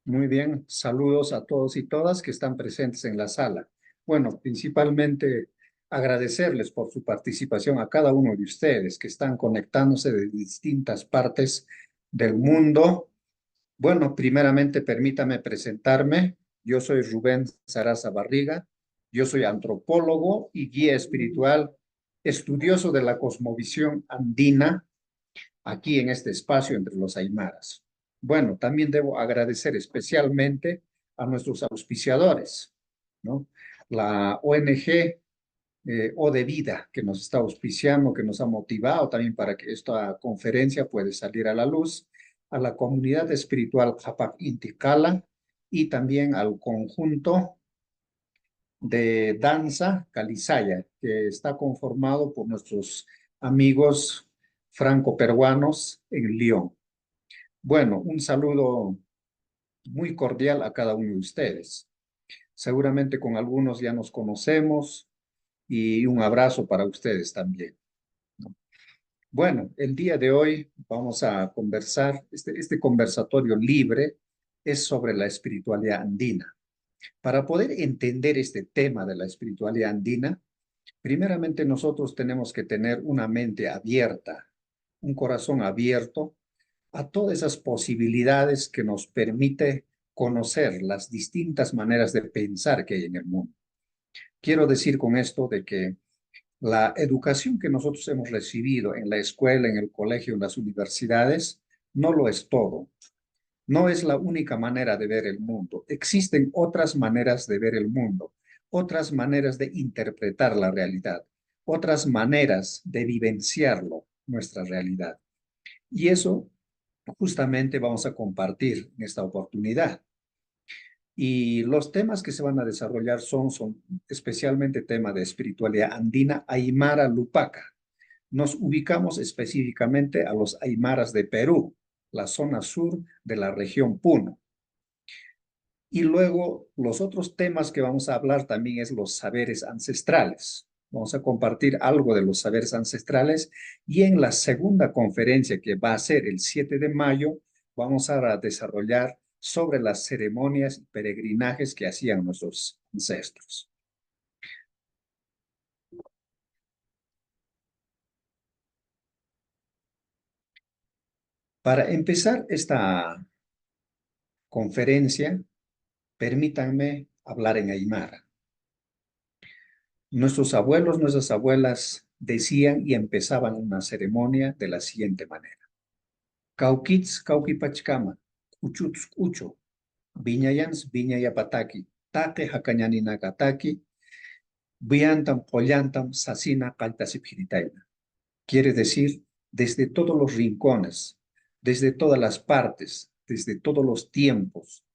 Muy bien, saludos a todos y todas que están presentes en la sala. Bueno, principalmente agradecerles por su participación a cada uno de ustedes que están conectándose de distintas partes del mundo. Bueno, primeramente permítame presentarme. Yo soy Rubén Saraza Barriga. Yo soy antropólogo y guía espiritual, estudioso de la cosmovisión andina aquí en este espacio entre los aymaras. Bueno, también debo agradecer especialmente a nuestros auspiciadores, ¿no? La ONG O de Vida, que nos está auspiciando, que nos ha motivado también para que esta conferencia pueda salir a la luz, a la comunidad espiritual Japak Intikala y también al conjunto de danza Calizaya, que está conformado por nuestros amigos franco-peruanos en Lyon. Bueno, un saludo muy cordial a cada uno de ustedes. Seguramente con algunos ya nos conocemos y un abrazo para ustedes también. Bueno, el día de hoy vamos a conversar, este conversatorio libre es sobre la espiritualidad andina. Para poder entender este tema de la espiritualidad andina, primeramente nosotros tenemos que tener una mente abierta, un corazón abierto a todas esas posibilidades que nos permite conocer las distintas maneras de pensar que hay en el mundo. Quiero decir con esto de que la educación que nosotros hemos recibido en la escuela, en el colegio, en las universidades, no lo es todo. No es la única manera de ver el mundo. Existen otras maneras de ver el mundo, otras maneras de interpretar la realidad, otras maneras de vivenciarlo, nuestra realidad. Y eso justamente vamos a compartir en esta oportunidad. Y los temas que se van a desarrollar son especialmente tema de espiritualidad andina, Aymara Lupaca. Nos ubicamos específicamente a los Aymaras de Perú, la zona sur de la región Puno. Y luego los otros temas que vamos a hablar también es los saberes ancestrales. Vamos a compartir algo de los saberes ancestrales y en la segunda conferencia que va a ser el 7 de mayo vamos a desarrollar sobre las ceremonias y peregrinajes que hacían nuestros ancestros. Para empezar esta conferencia, permítanme hablar en Aymara. Nuestros abuelos, nuestras abuelas decían y empezaban una ceremonia de la siguiente manera. Cauquitz, cauquipachcama, cuchutz, cucho, viñayans, viñayapataki, tate hacañaninacataki, viantam, pollantam, sasina, caltasipiritaina. Quiere decir, desde todos los rincones, desde todas las partes, desde todos los tiempos,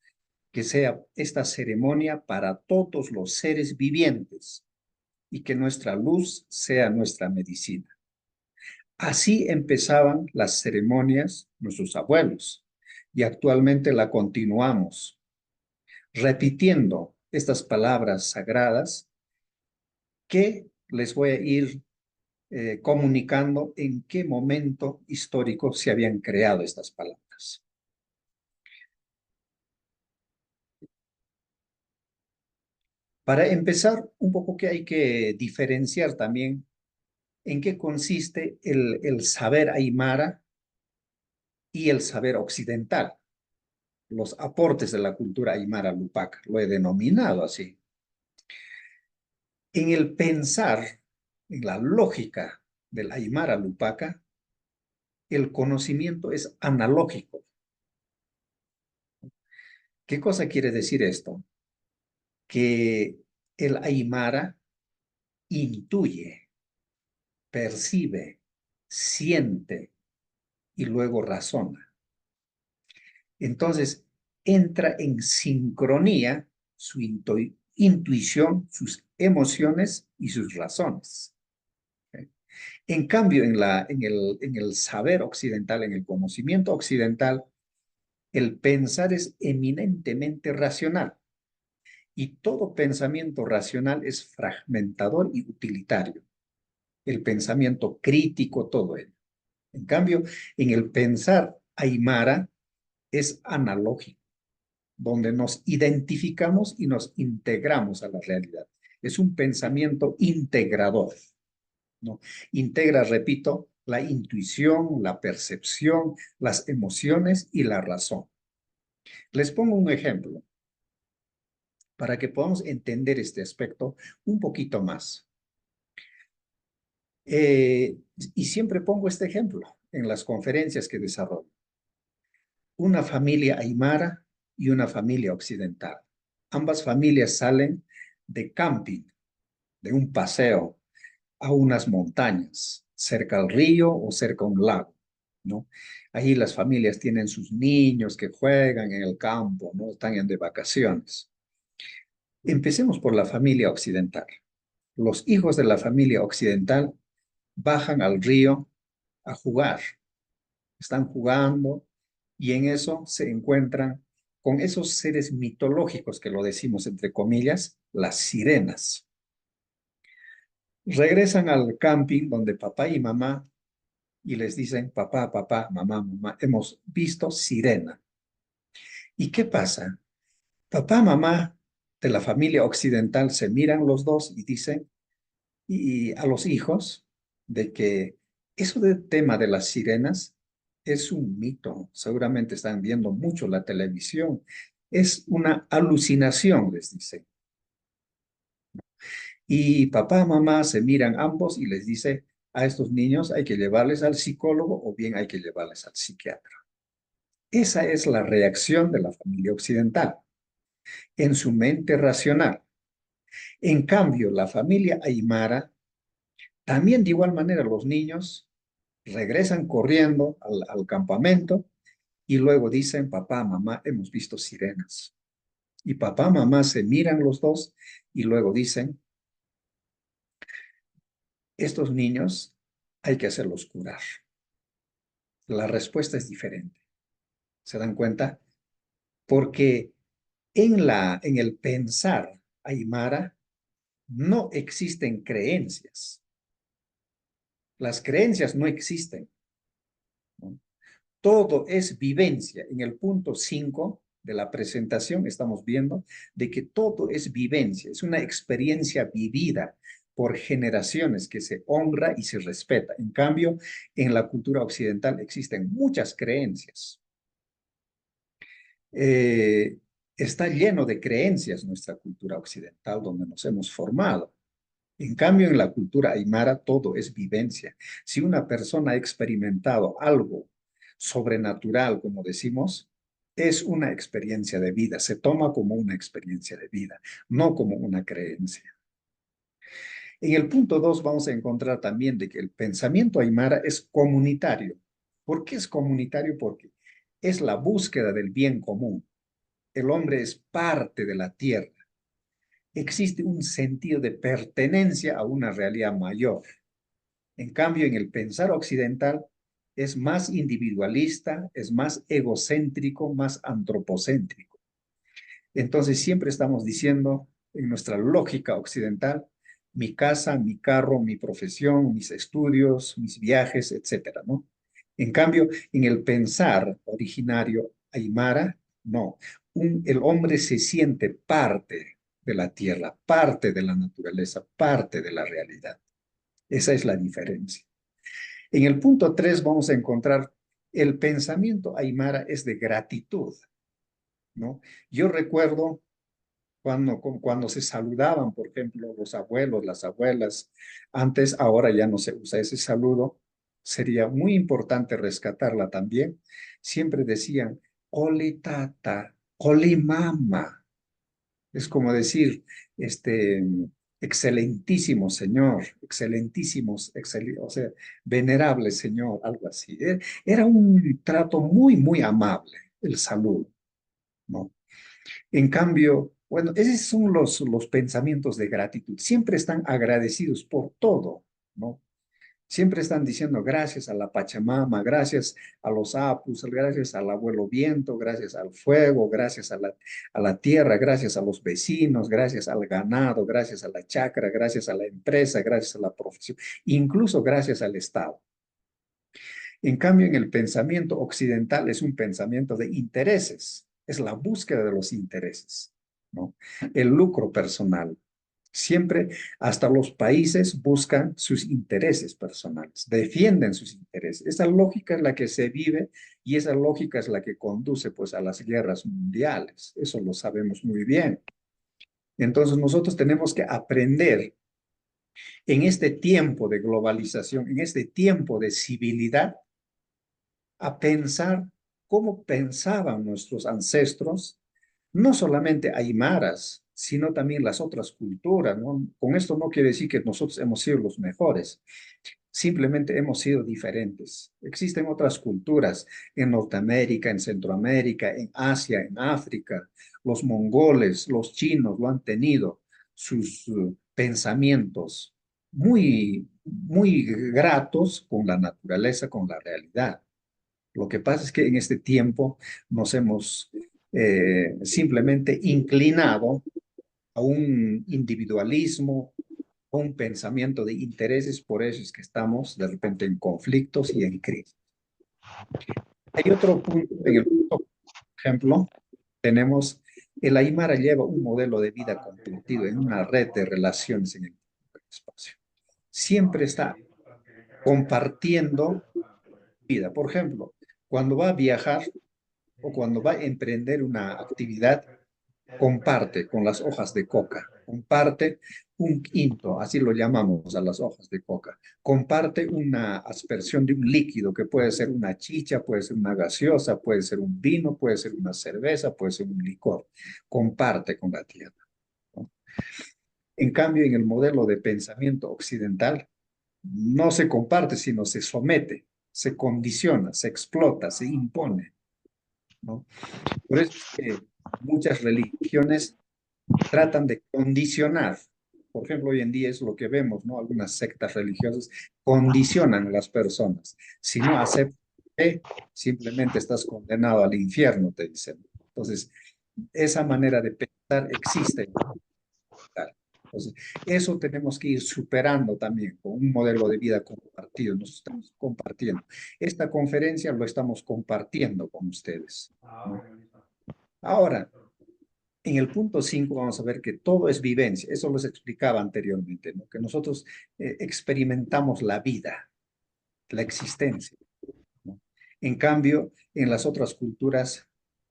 que sea esta ceremonia para todos los seres vivientes y que nuestra luz sea nuestra medicina. Así empezaban las ceremonias nuestros abuelos y actualmente la continuamos, repitiendo estas palabras sagradas que les voy a ir comunicando en qué momento histórico se habían creado estas palabras. Para empezar, un poco que hay que diferenciar también en qué consiste el saber aymara y el saber occidental, los aportes de la cultura aymara lupac, lo he denominado así. En el pensar, en la lógica del aymara lupaca, el conocimiento es analógico. ¿Qué cosa quiere decir esto? Que el aymara intuye, percibe, siente y luego razona. Entonces, entra en sincronía su intuición, sus emociones y sus razones. En cambio, en el saber occidental, en el conocimiento occidental, el pensar es eminentemente racional y todo pensamiento racional es fragmentador y utilitario. El pensamiento crítico, todo ello. En cambio, en el pensar aymara es analógico, donde nos identificamos y nos integramos a la realidad. Es un pensamiento integrador, ¿no? Integra, repito, la intuición, la percepción, las emociones y la razón. Les pongo un ejemplo para que podamos entender este aspecto un poquito más. Y siempre pongo este ejemplo en las conferencias que desarrollo. Una familia aymara y una familia occidental. Ambas familias salen de camping, de un paseo a unas montañas, cerca al río o cerca a un lago, ¿no? Ahí las familias tienen sus niños que juegan en el campo, ¿no? Están de vacaciones. Empecemos por la familia occidental. Los hijos de la familia occidental bajan al río a jugar, están jugando y en eso se encuentran con esos seres mitológicos que lo decimos entre comillas, las sirenas. Regresan al camping donde papá y mamá y les dicen, papá, papá, mamá, mamá, hemos visto sirena. ¿Y qué pasa? Papá, mamá de la familia occidental se miran los dos y dicen, y a los hijos, de que eso del tema de las sirenas es un mito. Seguramente están viendo mucho la televisión. Es una alucinación, les dicen. Y papá, mamá se miran ambos y les dice, a estos niños hay que llevarles al psicólogo o bien hay que llevarles al psiquiatra. Esa es la reacción de la familia occidental en su mente racional. En cambio, la familia aymara, también de igual manera los niños regresan corriendo al campamento y luego dicen, papá, mamá, hemos visto sirenas. Y papá, mamá se miran los dos y luego dicen, estos niños hay que hacerlos curar. La respuesta es diferente. ¿Se dan cuenta? Porque en el pensar aymara no existen creencias. Las creencias no existen, ¿no? Todo es vivencia. En el punto 5 de la presentación estamos viendo de que todo es vivencia, es una experiencia vivida por generaciones que se honra y se respeta. En cambio, en la cultura occidental existen muchas creencias. Eh, Está lleno de creencias nuestra cultura occidental donde nos hemos formado. En cambio, en la cultura aymara todo es vivencia. Si una persona ha experimentado algo sobrenatural, como decimos, es una experiencia de vida. Se toma como una experiencia de vida, no como una creencia. En el punto 2 vamos a encontrar también de que el pensamiento aymara es comunitario. ¿Por qué es comunitario? Porque es la búsqueda del bien común. El hombre es parte de la tierra. Existe un sentido de pertenencia a una realidad mayor. En cambio, en el pensar occidental es más individualista, es más egocéntrico, más antropocéntrico. Entonces, siempre estamos diciendo en nuestra lógica occidental, mi casa, mi carro, mi profesión, mis estudios, mis viajes, etcétera, ¿no? En cambio, en el pensar originario aymara, no. El hombre se siente parte de la tierra, parte de la naturaleza, parte de la realidad. Esa es la diferencia. En el punto 3 vamos a encontrar el pensamiento aymara es de gratitud, ¿no? Yo recuerdo cuando se saludaban, por ejemplo, los abuelos, las abuelas, antes, ahora ya no se usa ese saludo, sería muy importante rescatarla también. Siempre decían, ole tata, ole mama. Es como decir, excelentísimo señor, excelentísimos, o sea, venerable señor, algo así. Era un trato muy, muy amable, el saludo, ¿no? En cambio, bueno, esos son los pensamientos de gratitud. Siempre están agradecidos por todo, ¿no? Siempre están diciendo gracias a la Pachamama, gracias a los apus, gracias al abuelo viento, gracias al fuego, gracias a la tierra, gracias a los vecinos, gracias al ganado, gracias a la chacra, gracias a la empresa, gracias a la profesión, incluso gracias al Estado. En cambio, en el pensamiento occidental es un pensamiento de intereses, es la búsqueda de los intereses, ¿no? El lucro personal. Siempre, hasta los países buscan sus intereses personales, defienden sus intereses. Esa lógica es la que se vive y esa lógica es la que conduce pues a las guerras mundiales. Eso lo sabemos muy bien. Entonces nosotros tenemos que aprender en este tiempo de globalización, en este tiempo de civilidad, a pensar cómo pensaban nuestros ancestros, no solamente aymaras, sino también las otras culturas, ¿no? Con esto no quiere decir que nosotros hemos sido los mejores, simplemente hemos sido diferentes. Existen otras culturas en Norteamérica, en Centroamérica, en Asia, en África. Los mongoles, los chinos lo han tenido, sus pensamientos muy gratos con la naturaleza, con la realidad. Lo que pasa es que en este tiempo nos hemos simplemente inclinado a un individualismo, a un pensamiento de intereses, por eso es que estamos de repente en conflictos y en crisis. Hay otro punto, en el punto, por ejemplo, tenemos, el Aymara lleva un modelo de vida compartido en una red de relaciones en el espacio. Siempre está compartiendo vida. Por ejemplo, cuando va a viajar, o cuando va a emprender una actividad, comparte con las hojas de coca, comparte un quinto, así lo llamamos a las hojas de coca, comparte una aspersión de un líquido que puede ser una chicha, puede ser una gaseosa, puede ser un vino, puede ser una cerveza, puede ser un licor, comparte con la tierra, ¿no? En cambio, en el modelo de pensamiento occidental, no se comparte, sino se somete, se condiciona, se explota, se impone, ¿no? Por eso es que muchas religiones tratan de condicionar. Por ejemplo, hoy en día es lo que vemos, ¿no? Algunas sectas religiosas condicionan a las personas. Si no aceptas fe, simplemente estás condenado al infierno, te dicen. Entonces, esa manera de pensar existe. Entonces, eso tenemos que ir superando también con un modelo de vida compartido. Nos estamos compartiendo. Esta conferencia lo estamos compartiendo con ustedes, ¿no? Ahora, en el punto 5 vamos a ver que todo es vivencia. Eso les explicaba anteriormente, ¿no? Que nosotros experimentamos la vida, la existencia, ¿no? En cambio, en las otras culturas,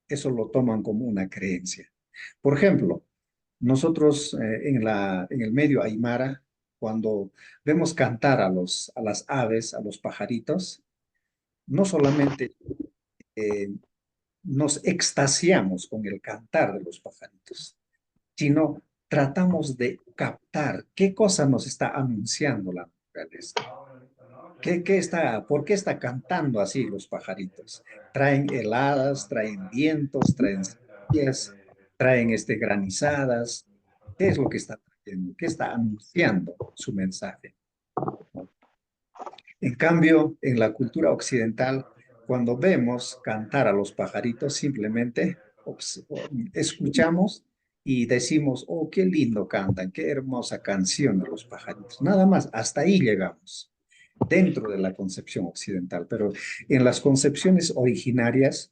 eso lo toman como una creencia. Por ejemplo, nosotros en el medio Aymara, cuando vemos cantar a las aves, a los pajaritos, no solamente eh, nos extasiamos con el cantar de los pajaritos, sino tratamos de captar qué cosa nos está anunciando la naturaleza. ¿Por qué está cantando así los pajaritos? Traen heladas, traen vientos, traen sequías, traen granizadas. ¿Qué es lo que está trayendo? ¿Qué está anunciando su mensaje? ¿No? En cambio, en la cultura occidental, cuando vemos cantar a los pajaritos, simplemente escuchamos y decimos, oh, qué lindo cantan, qué hermosa canción de los pajaritos. Nada más, hasta ahí llegamos, dentro de la concepción occidental. Pero en las concepciones originarias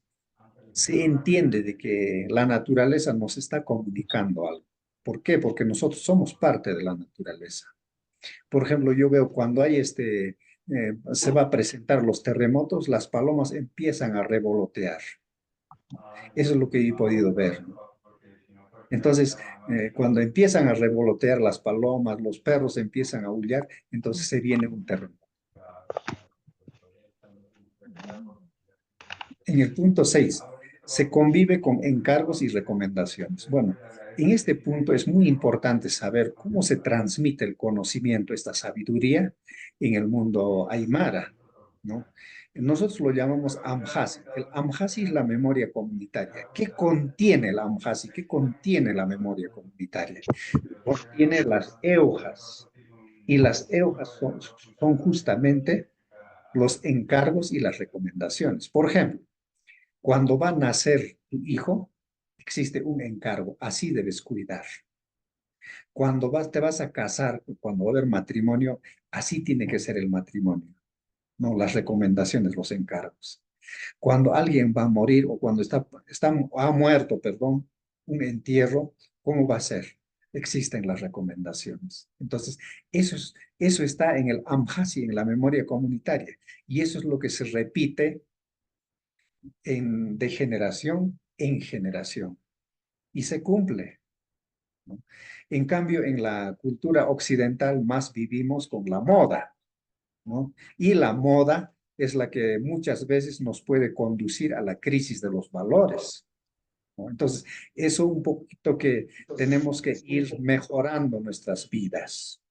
se entiende de que la naturaleza nos está comunicando algo. ¿Por qué? Porque nosotros somos parte de la naturaleza. Por ejemplo, yo veo cuando hay se va a presentar los terremotos, las palomas empiezan a revolotear. Eso es lo que he podido ver, ¿no? Entonces, cuando empiezan a revolotear las palomas, los perros empiezan a aullar, entonces se viene un terremoto. En el punto 6 se convive con encargos y recomendaciones. Bueno, en este punto es muy importante saber cómo se transmite el conocimiento, esta sabiduría en el mundo aymara, ¿no? Nosotros lo llamamos Amhasi. El Amhasi es la memoria comunitaria. ¿Qué contiene el Amhasi? ¿Qué contiene la memoria comunitaria? Contiene las eujas. Y las eujas son justamente los encargos y las recomendaciones. Por ejemplo, cuando va a nacer tu hijo, existe un encargo, así debes cuidar. Te vas a casar, cuando va a haber matrimonio, así tiene que ser el matrimonio. no las recomendaciones, los encargos. Cuando alguien va a morir o cuando ha muerto, perdón, un entierro, ¿cómo va a ser? Existen las recomendaciones. Entonces, eso está en el AMHASI, en la memoria comunitaria, y eso es lo que se repite de generación en generación y se cumple, ¿no? En cambio, en la cultura occidental más vivimos con la moda, ¿no? Y la moda es la que muchas veces nos puede conducir a la crisis de los valores, ¿no? Entonces, eso un poquito que tenemos que ir mejorando nuestras vidas,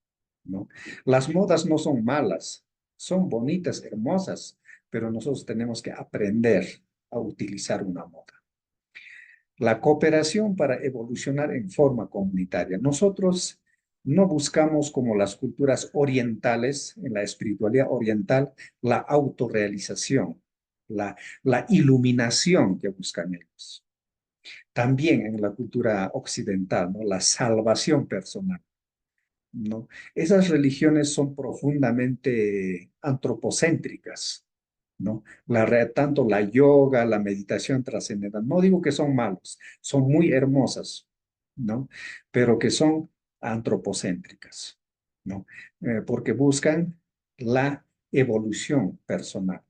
¿no? Las modas no son malas, son bonitas, hermosas, pero nosotros tenemos que aprender a utilizar una moda. La cooperación para evolucionar en forma comunitaria. Nosotros no buscamos como las culturas orientales, en la espiritualidad oriental, la autorrealización, la iluminación que buscan ellos. También en la cultura occidental, ¿no? La salvación personal, ¿no? Esas religiones son profundamente antropocéntricas, ¿no? Tanto la yoga, la meditación trascendental, no digo que son malos, son muy hermosas, ¿no? Pero que son antropocéntricas, ¿no? Porque buscan la evolución personal.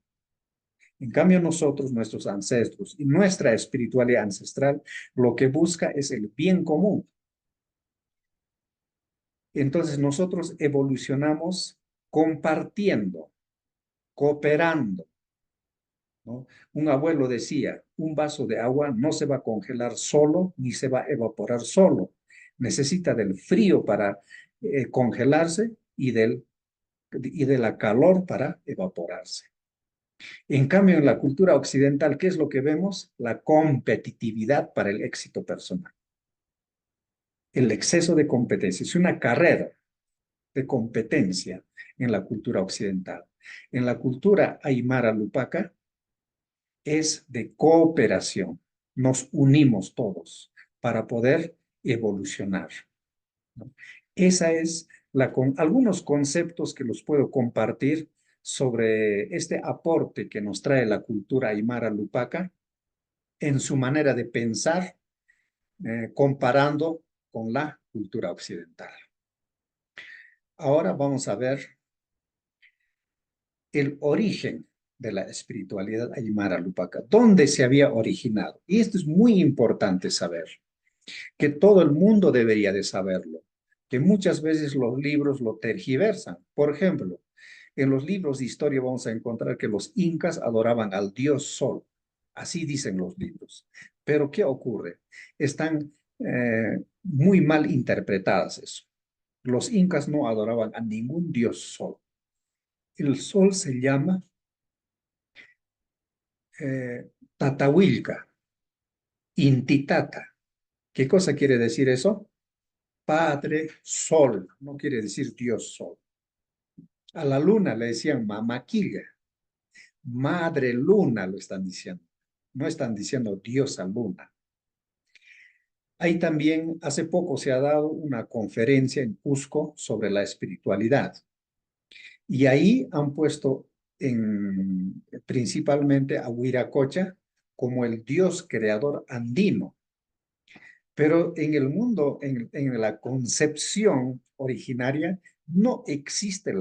En cambio, nosotros, nuestros ancestros y nuestra espiritualidad ancestral, lo que busca es el bien común. Entonces, nosotros evolucionamos compartiendo, cooperando, ¿no? Un abuelo decía, un vaso de agua no se va a congelar solo ni se va a evaporar solo. Necesita del frío para congelarse y de la calor para evaporarse. En cambio, en la cultura occidental, ¿qué es lo que vemos? La competitividad para el éxito personal. El exceso de competencia. Es una carrera de competencia en la cultura occidental. En la cultura aymara lupaca es de cooperación. Nos unimos todos para poder evolucionar, ¿no? Esa es con algunos conceptos que los puedo compartir sobre este aporte que nos trae la cultura aymara lupaca en su manera de pensar, comparando con la cultura occidental. Ahora vamos a ver el origen de la espiritualidad aymara lupaca, dónde se había originado. Y esto es muy importante saber, que todo el mundo debería de saberlo, que muchas veces los libros lo tergiversan. Por ejemplo, en los libros de historia vamos a encontrar que los incas adoraban al dios Sol. Así dicen los libros. Pero ¿qué ocurre? Están muy mal interpretadas eso. Los incas no adoraban a ningún dios Sol. El Sol se llama Tatahuilca, Intitata. ¿Qué cosa quiere decir eso? Padre Sol, no quiere decir Dios Sol. A la luna le decían mamaquilla, madre luna lo están diciendo. No están diciendo diosa luna. Ahí también hace poco se ha dado una conferencia en Cusco sobre la espiritualidad. Y ahí han puesto principalmente a Huiracocha como el dios creador andino. Pero en el mundo, en la concepción originaria, no existe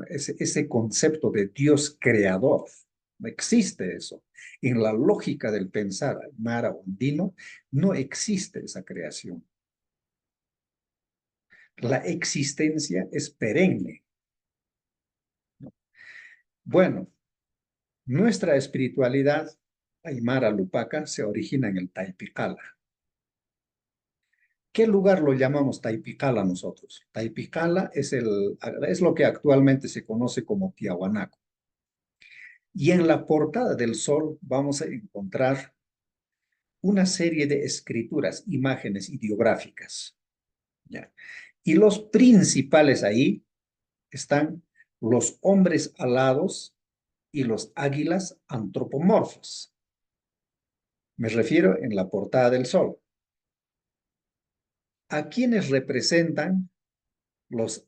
ese concepto de Dios creador. No existe eso. En la lógica del pensar aymara o andino, no existe esa creación. La existencia es perenne. Bueno, nuestra espiritualidad aymara lupaca se origina en el Taipicala. ¿Qué lugar lo llamamos Taipicala nosotros? Taipicala es lo que actualmente se conoce como Tiahuanaco. Y en la portada del Sol vamos a encontrar una serie de escrituras, imágenes ideográficas, ¿ya? Y los principales ahí están los hombres alados y los águilas antropomorfos. Me refiero en la portada del Sol. ¿A quiénes representan los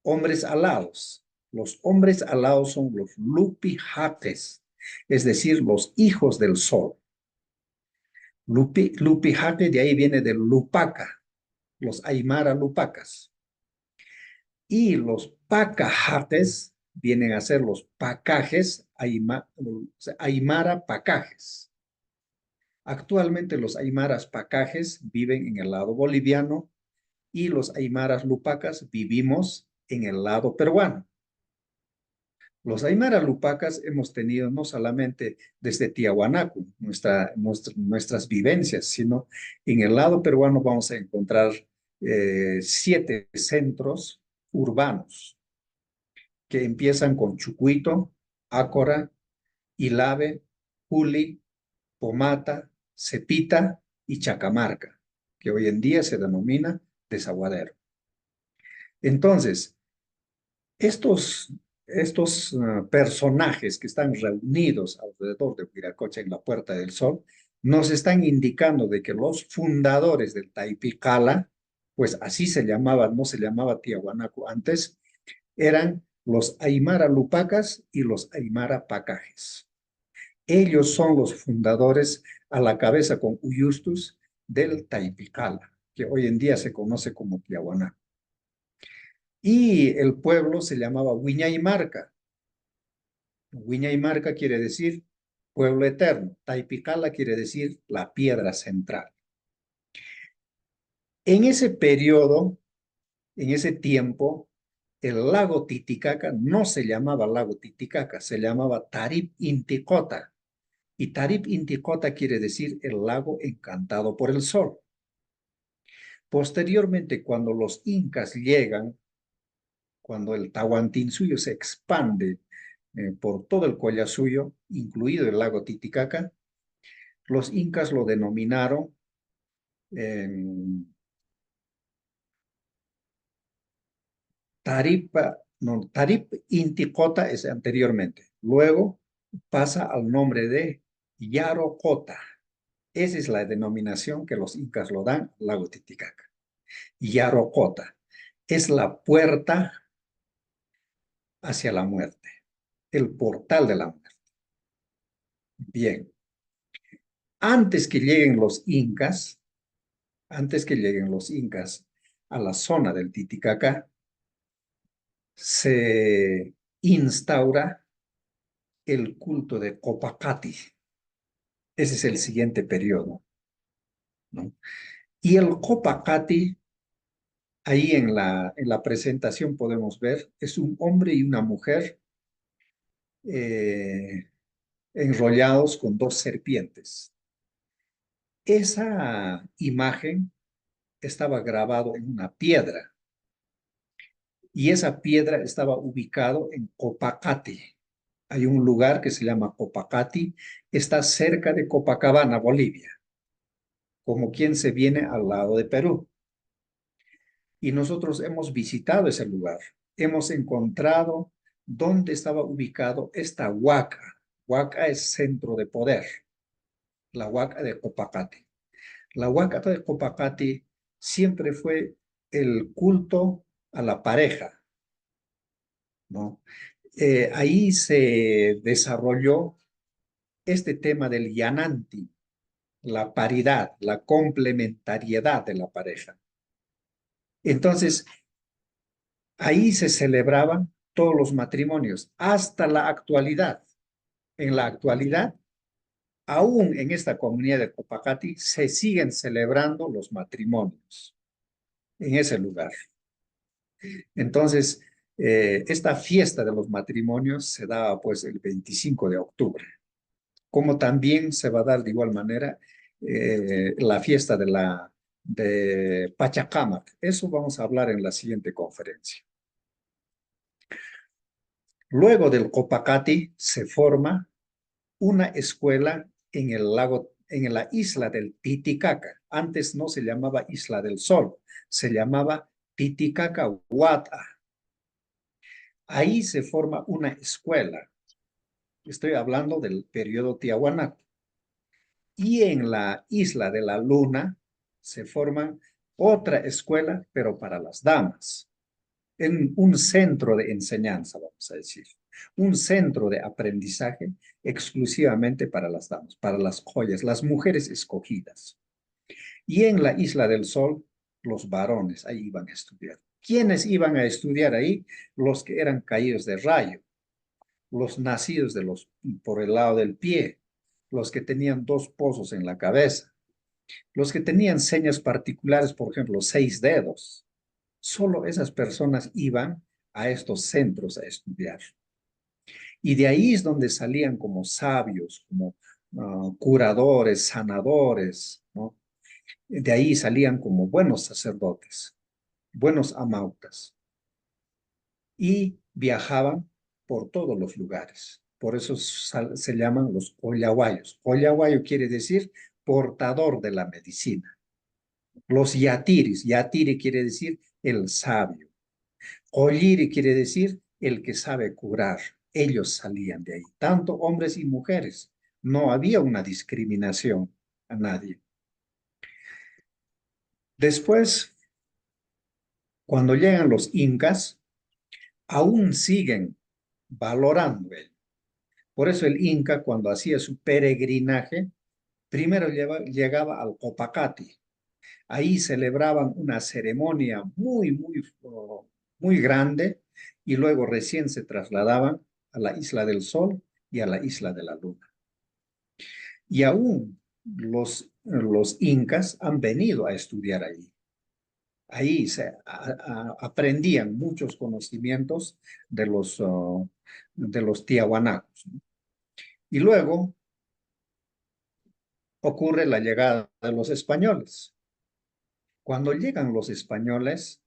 hombres alados? Los hombres alados son los lupijates, es decir, los hijos del sol. Lupijate de ahí viene del lupaca, los aymara lupacas. Y los pacajates vienen a ser los pacajes, aymara pacajes. Actualmente los aymaras pacajes viven en el lado boliviano y los aymaras lupacas vivimos en el lado peruano. Los Aymara Lupacas hemos tenido no solamente desde Tiahuanaco nuestras vivencias, sino en el lado peruano vamos a encontrar 7 centros urbanos que empiezan con Chucuito, Ácora, Ilave, Juli, Pomata, Cepita y Chacamarca, que hoy en día se denomina Desaguadero. Entonces, estos personajes que están reunidos alrededor de Huiracocha en la Puerta del Sol nos están indicando de que los fundadores del Taipicala, pues así se llamaba, no se llamaba Tiahuanaco antes, eran los Aymara Lupacas y los Aymara Pacajes. Ellos son los fundadores a la cabeza con Uyustus del Taipicala, que hoy en día se conoce como Tiahuanaco. Y el pueblo se llamaba Huiñaymarca. Huiñaymarca quiere decir pueblo eterno. Taipicala quiere decir la piedra central. En ese periodo, en ese tiempo, el lago Titicaca no se llamaba lago Titicaca, se llamaba Tarip Inticota. Y Tarip Inticota quiere decir el lago encantado por el sol. Posteriormente, cuando los incas llegan, cuando el Tahuantinsuyo se expande por todo el Collasuyo, incluido el lago Titicaca, los incas lo denominaron Tarip Inticota es anteriormente. Luego pasa al nombre de Yarocota. Esa es la denominación que los incas lo dan al lago Titicaca. Yarocota es la puerta hacia la muerte, el portal de la muerte. Bien, antes que lleguen los incas, antes que lleguen los incas a la zona del Titicaca, se instaura el culto de Copacati. Ese es el siguiente periodo, ¿no? Y el Copacati, ahí en la presentación podemos ver, es un hombre y una mujer eh, enrollados con 2 serpientes. Esa imagen estaba grabado en una piedra y esa piedra estaba ubicado en Copacati. Hay un lugar que se llama Copacati, está cerca de Copacabana, Bolivia, como quien se viene al lado de Perú. Y nosotros hemos visitado ese lugar, hemos encontrado dónde estaba ubicado esta huaca. Huaca es centro de poder, la huaca de Copacati. La huaca de Copacati siempre fue el culto a la pareja, ¿no? Ahí se desarrolló este tema del yananti, la paridad, la complementariedad de la pareja. Entonces, ahí se celebraban todos los matrimonios hasta la actualidad. En la actualidad, aún en esta comunidad de Copacati, se siguen celebrando los matrimonios en ese lugar. Entonces, esta fiesta de los matrimonios se daba pues el 25 de octubre, como también se va a dar de igual manera la fiesta de Pachacamac. Eso vamos a hablar en la siguiente conferencia. Luego del Copacati se forma una escuela en la isla del Titicaca. Antes no se llamaba Isla del Sol, se llamaba Titicaca Huata. Ahí se forma una escuela. Estoy hablando del periodo Tiahuanaco. Y en la isla de la Luna se forma otra escuela, pero para las damas. en un centro de enseñanza, vamos a decir, un centro de aprendizaje exclusivamente para las damas, para las joyas, las mujeres escogidas. Y en la Isla del Sol, los varones ahí iban a estudiar. ¿Quiénes iban a estudiar ahí? Los que eran caídos de rayo, los nacidos por el lado del pie, los que tenían dos pozos en la cabeza, los que tenían señas particulares, por ejemplo, 6 dedos. Solo esas personas iban a estos centros a estudiar. Y de ahí es donde salían como sabios, como curadores, sanadores, ¿no? De ahí salían como buenos sacerdotes, buenos amautas, y viajaban por todos los lugares. Por eso se llaman los Ollahuayos. Ollahuayo quiere decir portador de la medicina. Los yatiris, yatiri quiere decir el sabio. Olliri quiere decir el que sabe curar. Ellos salían de ahí, tanto hombres y mujeres. No había una discriminación a nadie. Después, cuando llegan los incas, aún siguen valorando él. Por eso el inca, cuando hacía su peregrinaje, primero llegaba al Copacati. Ahí celebraban una ceremonia muy grande y luego recién se trasladaban a la Isla del Sol y a la Isla de la Luna. Y aún los incas han venido a estudiar ahí. Ahí aprendían muchos conocimientos de los tiahuanacos, ¿no? Y luego ocurre la llegada de los españoles. Cuando llegan los españoles,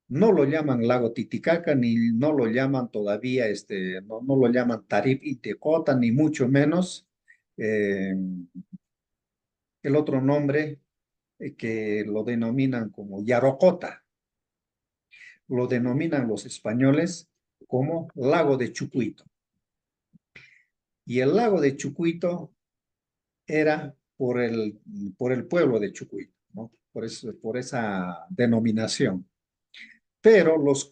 no lo llaman lago Titicaca, ni no lo llaman todavía, no lo llaman Tarif y Tecota, ni mucho menos eh, el otro nombre que lo denominan como Yarocota. Lo denominan los españoles como lago de Chucuito. Y el lago de Chucuito era por el pueblo de Chucuito, ¿no? Por esa denominación. Pero los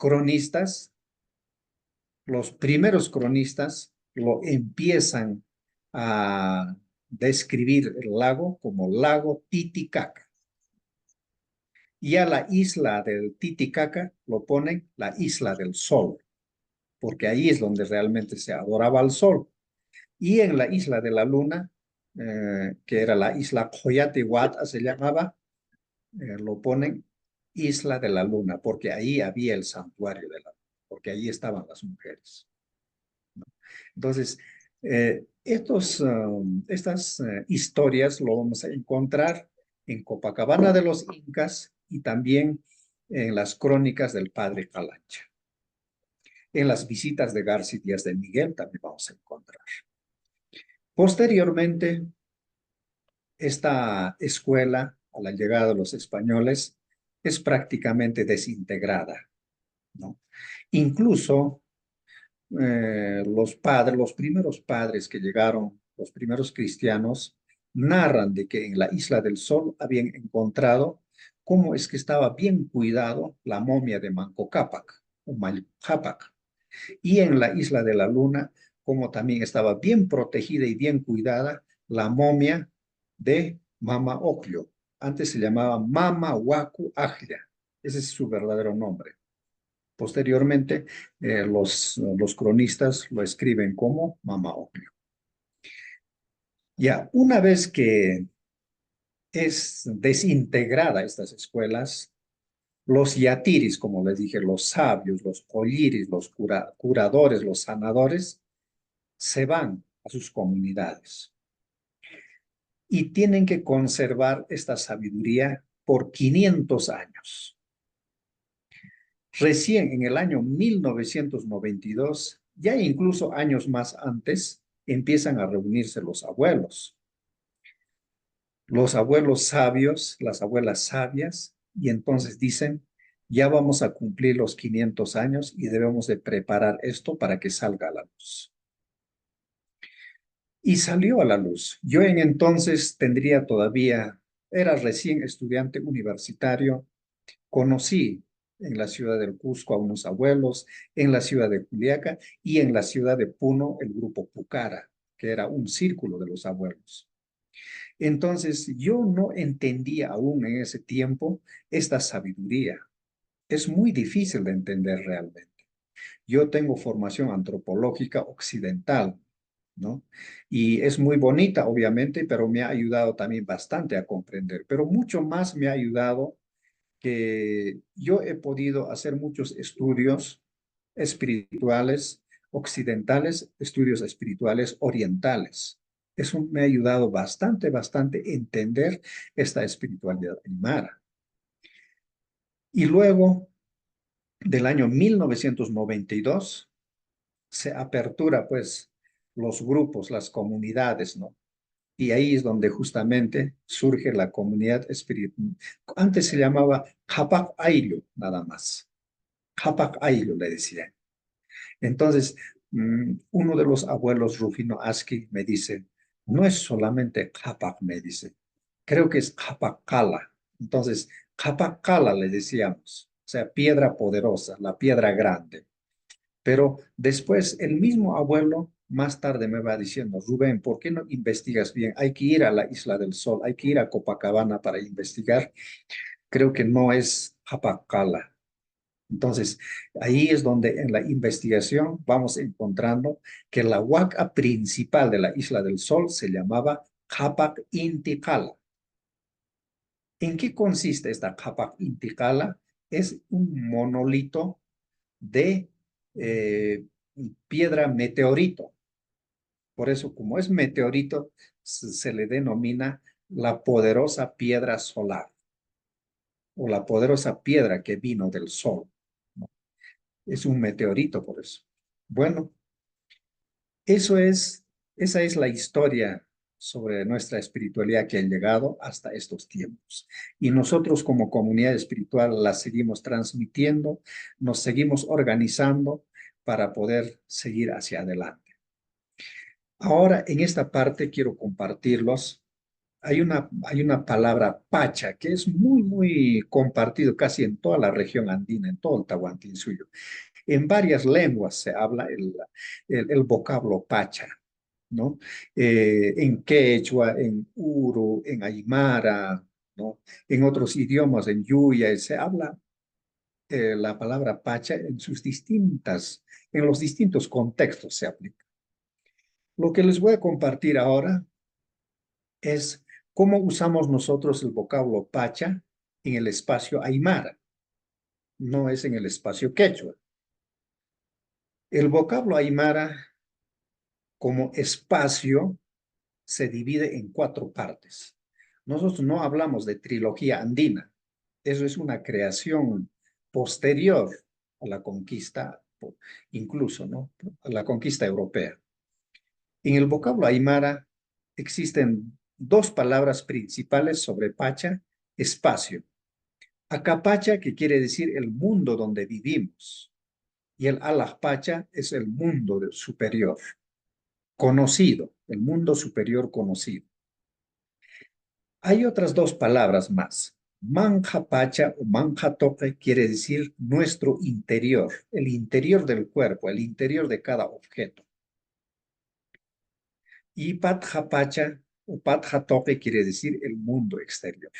primeros cronistas lo empiezan a describir el lago como lago Titicaca. Y a la isla del Titicaca lo ponen la isla del sol, porque ahí es donde realmente se adoraba al sol. Y en la isla de la luna, que era la isla Coyatihuatl, se llamaba, lo ponen isla de la luna, porque ahí había el santuario de la luna, porque ahí estaban las mujeres. Entonces, estas historias lo vamos a encontrar en Copacabana de los Incas y también en las crónicas del padre Calancha. En las visitas de García Díaz de Miguel también vamos a encontrar. Posteriormente, esta escuela, a la llegada de los españoles, es prácticamente desintegrada, ¿no? Incluso los primeros padres que llegaron, los primeros cristianos, narran de que en la Isla del Sol habían encontrado cómo es que estaba bien cuidado la momia de Manco Cápac o Manco Cápac, y en la Isla de la Luna, como también estaba bien protegida y bien cuidada la momia de Mama Ocllo. Antes se llamaba Mama Huacu Aglia. Ese es su verdadero nombre. Posteriormente, los cronistas lo escriben como Mama Ocllo. Ya, una vez que es desintegrada estas escuelas, los yatiris, como les dije, los sabios, los colliris, los curadores, los sanadores, se van a sus comunidades y tienen que conservar esta sabiduría por 500 años. Recién en el año 1992, ya incluso años más antes, empiezan a reunirse los abuelos sabios, las abuelas sabias, y entonces dicen, ya vamos a cumplir los 500 años y debemos de preparar esto para que salga a la luz. Y salió a la luz. Yo en entonces era recién estudiante universitario, conocí en la ciudad del Cusco a unos abuelos, en la ciudad de Juliaca y en la ciudad de Puno el grupo Pucara, que era un círculo de los abuelos. Entonces, yo no entendía aún en ese tiempo esta sabiduría. Es muy difícil de entender realmente. Yo tengo formación antropológica occidental, ¿no? Y es muy bonita, obviamente, pero me ha ayudado también bastante a comprender. Pero mucho más me ha ayudado que yo he podido hacer muchos estudios espirituales occidentales, estudios espirituales orientales. Eso me ha ayudado bastante, bastante a entender esta espiritualidad aymara. Y luego, del año 1992, se apertura pues los grupos, las comunidades, ¿no? Y ahí es donde justamente surge la comunidad espiritual. Antes se llamaba Hapak Ailu, nada más. Hapak Ailu le decían. Entonces, uno de los abuelos, Rufino Aski, me dice, no es solamente Hapak, me dice, creo que es Hapakala. Entonces, Hapakala le decíamos, o sea, piedra poderosa, la piedra grande. Pero después el mismo abuelo más tarde me va diciendo, Rubén, ¿por qué no investigas bien? Hay que ir a la Isla del Sol, hay que ir a Copacabana para investigar. Creo que no es Hapakala. Entonces, ahí es donde en la investigación vamos encontrando que la huaca principal de la Isla del Sol se llamaba Capac Inticala. ¿En qué consiste esta Capac Inticala? Es un monolito de eh, piedra meteorito. Por eso, como es meteorito, se le denomina la poderosa piedra solar o la poderosa piedra que vino del Sol, ¿no? Es un meteorito por eso. Bueno, eso es, esa es la historia sobre nuestra espiritualidad que ha llegado hasta estos tiempos. Y nosotros como comunidad espiritual la seguimos transmitiendo, nos seguimos organizando para poder seguir hacia adelante. Ahora, en esta parte quiero compartirlos. Hay una palabra pacha que es muy, muy compartido casi en toda la región andina, en todo el Tahuantinsuyo. En varias lenguas se habla el vocablo pacha, ¿no? En quechua, en uru, en aymara, ¿no? En otros idiomas, en yuya, se habla la palabra pacha en los distintos contextos se aplica. Lo que les voy a compartir ahora es cómo usamos nosotros el vocablo pacha en el espacio aymara, no es en el espacio quechua. El vocablo aymara como espacio se divide en cuatro partes. Nosotros no hablamos de trilogía andina, eso es una creación posterior a la conquista, incluso, ¿no? A la conquista europea. En el vocablo aymara existen dos palabras principales sobre pacha, espacio. Acapacha, que quiere decir el mundo donde vivimos, y el alajpacha es el mundo superior, conocido, el mundo superior conocido. Hay otras dos palabras más. Manjapacha o manjatoque quiere decir nuestro interior, el interior del cuerpo, el interior de cada objeto. Y patjapacha o patjatoque quiere decir el mundo exterior.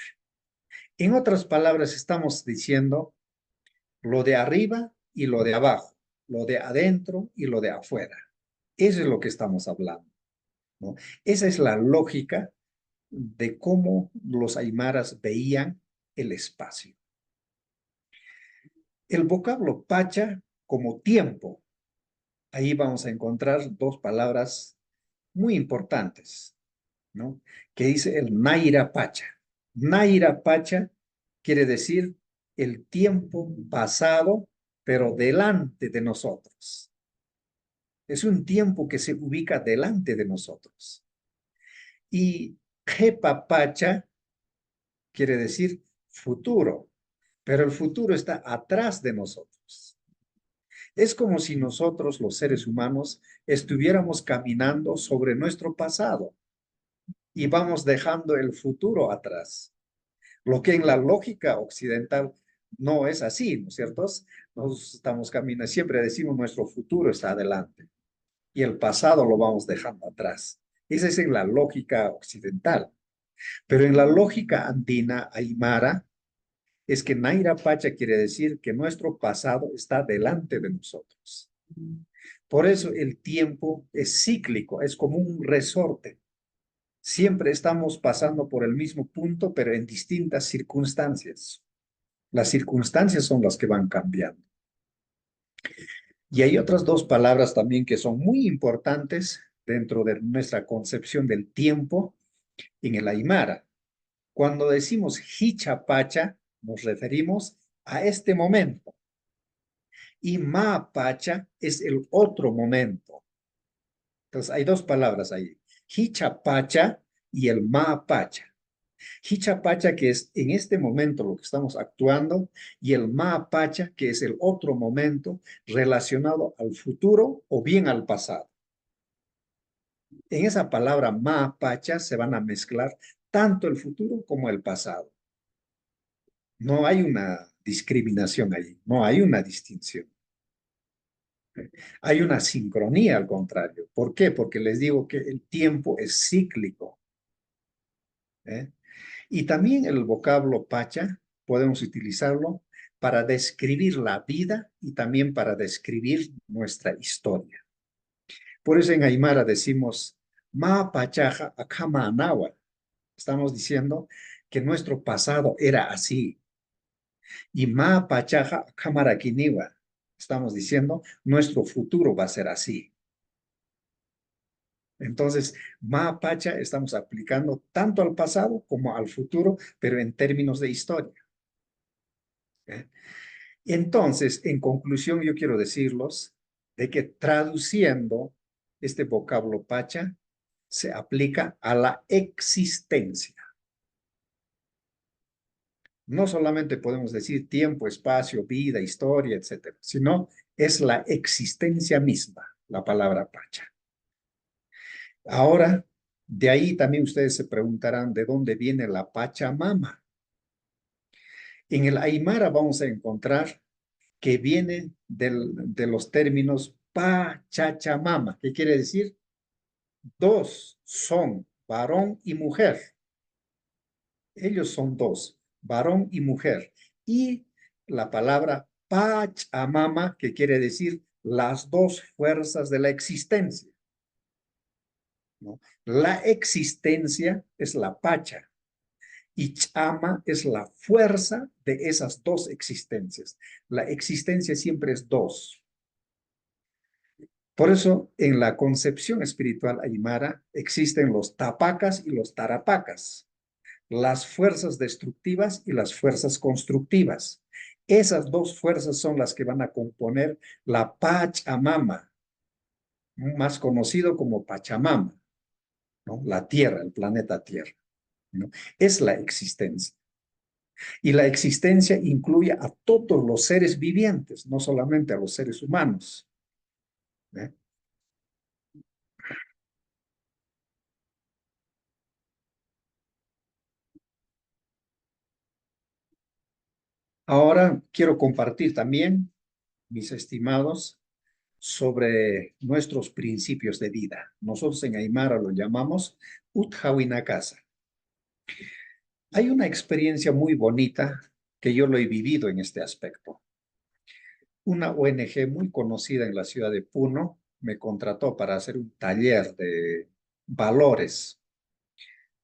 En otras palabras, estamos diciendo lo de arriba y lo de abajo, lo de adentro y lo de afuera. Eso es lo que estamos hablando, ¿no? Esa es la lógica de cómo los aymaras veían el espacio. El vocablo pacha como tiempo, ahí vamos a encontrar dos palabras muy importantes, ¿no? Que dice el Naira Pacha. Naira Pacha quiere decir el tiempo pasado, pero delante de nosotros. Es un tiempo que se ubica delante de nosotros. Y Jepa Pacha quiere decir futuro, pero el futuro está atrás de nosotros. Es como si nosotros, los seres humanos, estuviéramos caminando sobre nuestro pasado y vamos dejando el futuro atrás. Lo que en la lógica occidental no es así, ¿no es cierto? Nosotros estamos caminando, siempre decimos nuestro futuro está adelante y el pasado lo vamos dejando atrás. Esa es en la lógica occidental. Pero en la lógica andina, aymara, es que Naira Pacha quiere decir que nuestro pasado está delante de nosotros. Por eso el tiempo es cíclico, es como un resorte. Siempre estamos pasando por el mismo punto, pero en distintas circunstancias. Las circunstancias son las que van cambiando. Y hay otras dos palabras también que son muy importantes dentro de nuestra concepción del tiempo en el Aymara. Cuando decimos Hichapacha, nos referimos a este momento. Y Maapacha es el otro momento. Entonces, hay dos palabras ahí. Hichapacha y el Maapacha. Hichapacha, que es en este momento lo que estamos actuando, y el Maapacha, que es el otro momento relacionado al futuro o bien al pasado. En esa palabra Maapacha se van a mezclar tanto el futuro como el pasado. No hay una discriminación ahí, no hay una distinción. Hay una sincronía al contrario. ¿Por qué? Porque les digo que el tiempo es cíclico. ¿Eh? Y también el vocablo pacha podemos utilizarlo para describir la vida y también para describir nuestra historia. Por eso en Aymara decimos, ma pachaja akama anawa. Estamos diciendo que nuestro pasado era así. Y ma pachaja akama kiniwa. Estamos diciendo, nuestro futuro va a ser así. Entonces, ma pacha estamos aplicando tanto al pasado como al futuro, pero en términos de historia. ¿Eh? Entonces, en conclusión, yo quiero decirlos de que traduciendo este vocablo pacha se aplica a la existencia. No solamente podemos decir tiempo, espacio, vida, historia, etcétera, sino es la existencia misma, la palabra pacha. Ahora, de ahí también ustedes se preguntarán de dónde viene la Pachamama. En el Aymara vamos a encontrar que viene de los términos Pachachamama, que quiere decir dos son varón y mujer. Ellos son dos, varón y mujer. Y la palabra Pachamama, que quiere decir las dos fuerzas de la existencia. ¿No? La existencia es la Pacha y Chama es la fuerza de esas dos existencias. La existencia siempre es dos. Por eso, en la concepción espiritual aymara existen los tapacas y los tarapacas, las fuerzas destructivas y las fuerzas constructivas. Esas dos fuerzas son las que van a componer la Pachamama, más conocido como Pachamama, ¿no? La Tierra, el planeta Tierra, ¿no? Es la existencia. Y la existencia incluye a todos los seres vivientes, no solamente a los seres humanos. ¿Eh? Ahora quiero compartir también, mis estimados, sobre nuestros principios de vida. Nosotros en Aymara lo llamamos Utjawinakasa. Hay una experiencia muy bonita que yo lo he vivido en este aspecto. Una ONG muy conocida en la ciudad de Puno me contrató para hacer un taller de valores.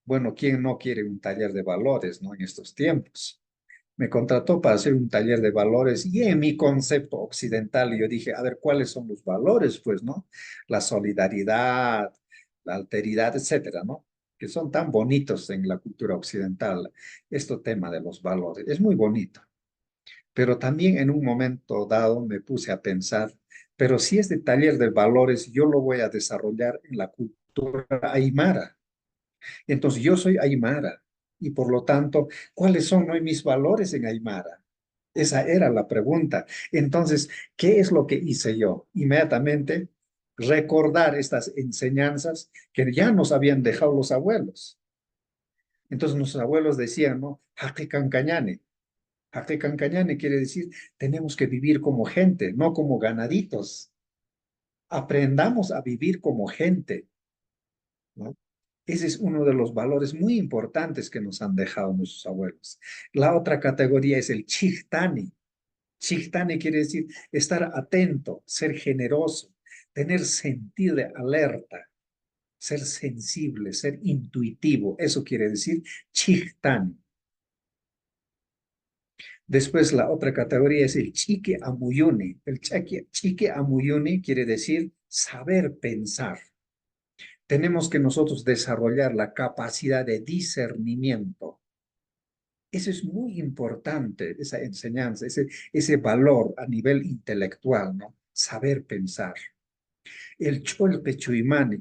Bueno, ¿quién no quiere un taller de valores, no? En estos tiempos. Me contrató para hacer un taller de valores y en mi concepto occidental yo dije, a ver, ¿cuáles son los valores? Pues, ¿no? La solidaridad, la alteridad, etcétera, ¿no? Que son tan bonitos en la cultura occidental, este tema de los valores. Es muy bonito. Pero también en un momento dado me puse a pensar, pero si este taller de valores yo lo voy a desarrollar en la cultura aymara. Entonces yo soy aymara y por lo tanto, ¿cuáles son hoy mis valores en aymara? Esa era la pregunta. Entonces, ¿qué es lo que hice yo? Inmediatamente recordar estas enseñanzas que ya nos habían dejado los abuelos. Entonces nuestros abuelos decían, ¿no? Hakikan cañane. Jaque quiere decir, tenemos que vivir como gente, no como ganaditos. Aprendamos a vivir como gente, ¿no? Ese es uno de los valores muy importantes que nos han dejado nuestros abuelos. La otra categoría es el chihtani. Chihtani quiere decir estar atento, ser generoso, tener sentido de alerta, ser sensible, ser intuitivo. Eso quiere decir chihtani. Después la otra categoría es el chique amuyuni. El chique amuyuni quiere decir saber pensar. Tenemos que nosotros desarrollar la capacidad de discernimiento. Eso es muy importante, esa enseñanza, ese valor a nivel intelectual, ¿no? Saber pensar. El cholpe chuimani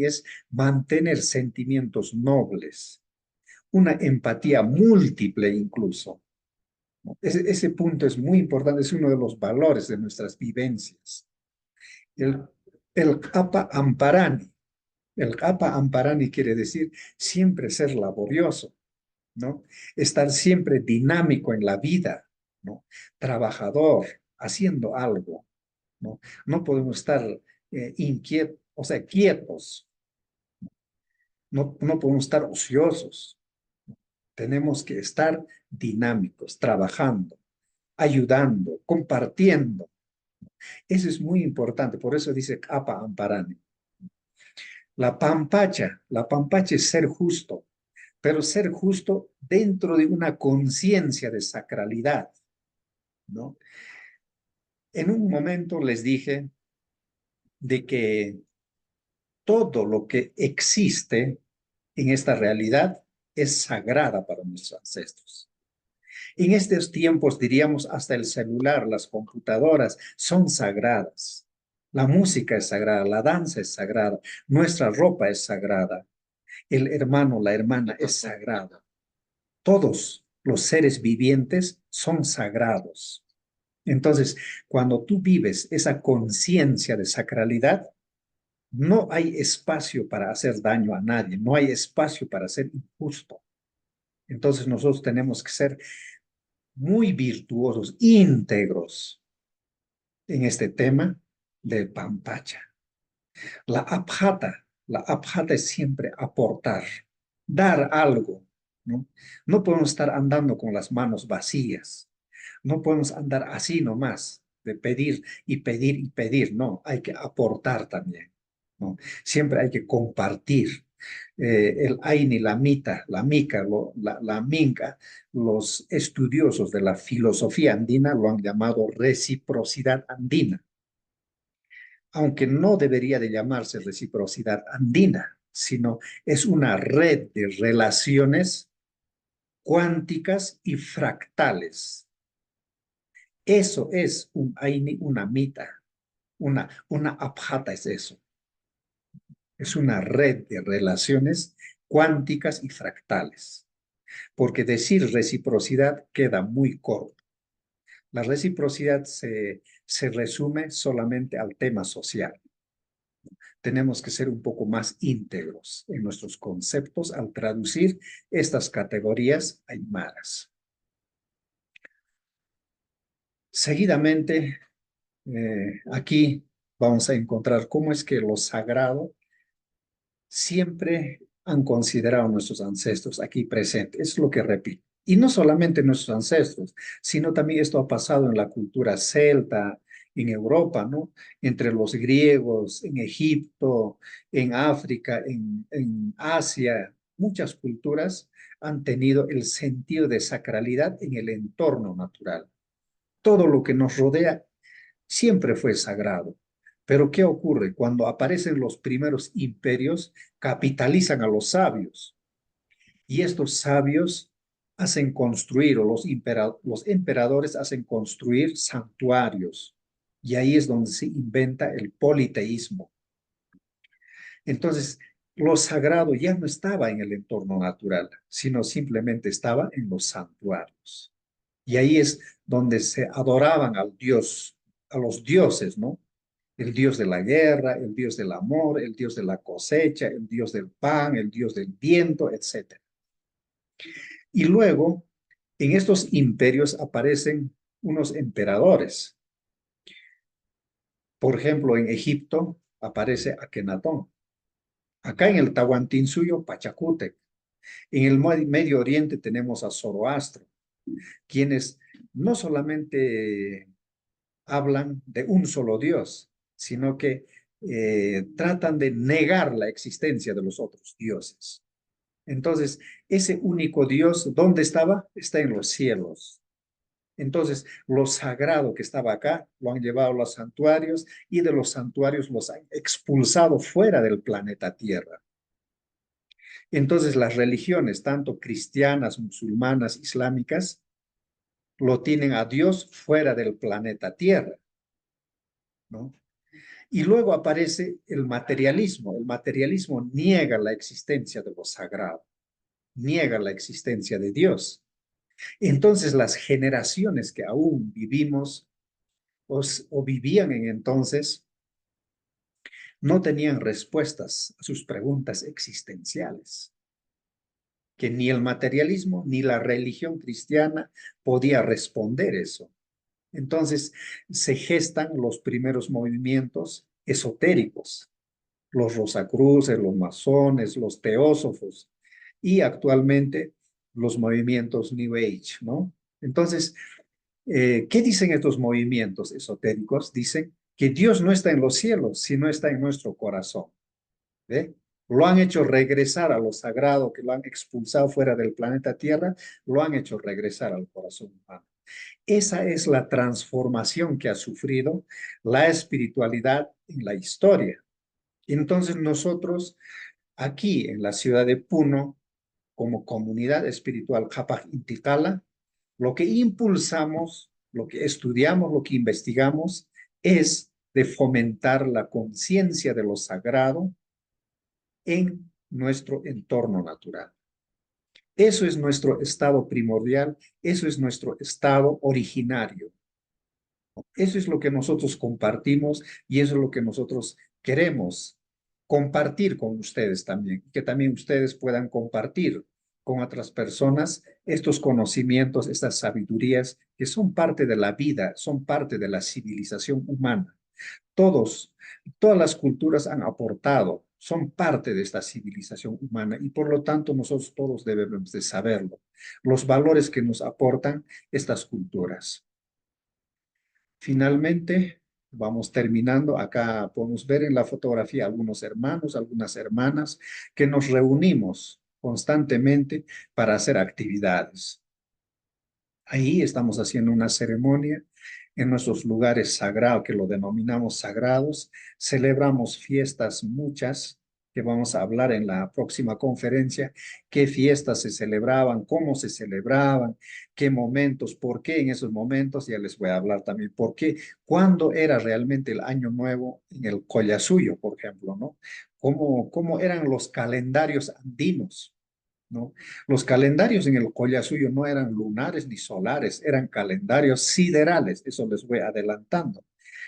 es mantener sentimientos nobles, una empatía múltiple incluso, ¿no? Ese punto es muy importante, es uno de los valores de nuestras vivencias. El, el Kapa Amparani. El Kapa Amparani quiere decir siempre ser laborioso, ¿no? Estar siempre dinámico en la vida, ¿no? Trabajador, haciendo algo, ¿no? No podemos estar inquietos, o sea, quietos, no podemos estar ociosos. Tenemos que estar dinámicos, trabajando, ayudando, compartiendo. Eso es muy importante, por eso dice Kapa Amparani. La pampacha es ser justo, pero ser justo dentro de una conciencia de sacralidad, ¿no? En un momento les dije de que todo lo que existe en esta realidad es sagrada para nuestros ancestros. En estos tiempos diríamos hasta el celular, las computadoras son sagradas. La música es sagrada, la danza es sagrada, nuestra ropa es sagrada, el hermano, la hermana es sagrada. Todos los seres vivientes son sagrados. Entonces, cuando tú vives esa conciencia de sacralidad, no hay espacio para hacer daño a nadie, no hay espacio para ser injusto. Entonces nosotros tenemos que ser muy virtuosos, íntegros en este tema del pampacha. La abjata es siempre aportar, dar algo, ¿no? No podemos estar andando con las manos vacías, no podemos andar así nomás, de pedir y pedir y pedir, no, hay que aportar también, ¿no? Siempre hay que compartir. El Aini, la Mita, la Mica, la Minca, los estudiosos de la filosofía andina lo han llamado reciprocidad andina, aunque no debería de llamarse reciprocidad andina, sino es una red de relaciones cuánticas y fractales. Eso es un Aini, una Mita, una Abjata es eso. Es una red de relaciones cuánticas y fractales, porque decir reciprocidad queda muy corto. La reciprocidad se resume solamente al tema social. Tenemos que ser un poco más íntegros en nuestros conceptos al traducir estas categorías aymaras. Seguidamente, aquí vamos a encontrar cómo es que lo sagrado siempre han considerado nuestros ancestros aquí presentes. Es lo que repito. Y no solamente nuestros ancestros, sino también esto ha pasado en la cultura celta, en Europa, ¿no? Entre los griegos, en Egipto, en África, en Asia, muchas culturas han tenido el sentido de sacralidad en el entorno natural. Todo lo que nos rodea siempre fue sagrado. Pero ¿qué ocurre? Cuando aparecen los primeros imperios, capitalizan a los sabios y estos sabios hacen construir, o los emperadores hacen construir santuarios. Y ahí es donde se inventa el politeísmo. Entonces, lo sagrado ya no estaba en el entorno natural, sino simplemente estaba en los santuarios. Y ahí es donde se adoraban al Dios, a los dioses, ¿no? El Dios de la guerra, el Dios del amor, el Dios de la cosecha, el Dios del pan, el Dios del viento, etc. Y luego, En estos imperios aparecen unos emperadores. Por ejemplo, en Egipto aparece Akenatón. Acá en el Tahuantinsuyo, Pachacútec. En el Medio Oriente tenemos a Zoroastro, quienes no solamente hablan de un solo Dios, sino que tratan de negar la existencia de los otros dioses. Entonces, ese único Dios, ¿dónde estaba? Está en los cielos. Entonces, lo sagrado que estaba acá lo han llevado a los santuarios y de los santuarios los han expulsado fuera del planeta Tierra. Entonces, las religiones, tanto cristianas, musulmanas, islámicas, lo tienen a Dios fuera del planeta Tierra, ¿no? Y luego aparece el materialismo. El materialismo niega la existencia de lo sagrado, niega la existencia de Dios. Entonces, las generaciones que aún vivimos o vivían en entonces, no tenían respuestas a sus preguntas existenciales, que ni el materialismo ni la religión cristiana podía responder eso. Entonces se gestan los primeros movimientos esotéricos, los rosacruces, los masones, los teósofos y actualmente los movimientos New Age, ¿no? Entonces, ¿qué dicen estos movimientos esotéricos? Dicen que Dios no está en los cielos, sino está en nuestro corazón. ¿Ve? Lo han hecho regresar a lo sagrado, que lo han expulsado fuera del planeta Tierra, lo han hecho regresar al corazón humano. Esa es la transformación que ha sufrido la espiritualidad en la historia. Entonces nosotros aquí en la ciudad de Puno, como comunidad espiritual Japaj Intikala, lo que impulsamos, lo que estudiamos, lo que investigamos es de fomentar la conciencia de lo sagrado en nuestro entorno natural. Eso es nuestro estado primordial, eso es nuestro estado originario. Eso es lo que nosotros compartimos y eso es lo que nosotros queremos compartir con ustedes también, que también ustedes puedan compartir con otras personas estos conocimientos, estas sabidurías que son parte de la vida, son parte de la civilización humana. Todos, todas las culturas han aportado, son parte de esta civilización humana y por lo tanto nosotros todos debemos de saberlo, los valores que nos aportan estas culturas. Finalmente, vamos terminando. Acá podemos ver en la fotografía algunos hermanos, algunas hermanas que nos reunimos constantemente para hacer actividades. Ahí estamos haciendo una ceremonia en nuestros lugares sagrados, que lo denominamos sagrados. Celebramos fiestas muchas, que vamos a hablar en la próxima conferencia, qué fiestas se celebraban, cómo se celebraban, qué momentos, por qué en esos momentos, ya les voy a hablar también por qué, cuándo era realmente el año nuevo en el Collasuyo, por ejemplo, ¿no? Cómo eran los calendarios andinos. ¿No? Los calendarios en el Collasuyo no eran lunares ni solares, eran calendarios siderales, eso les voy adelantando.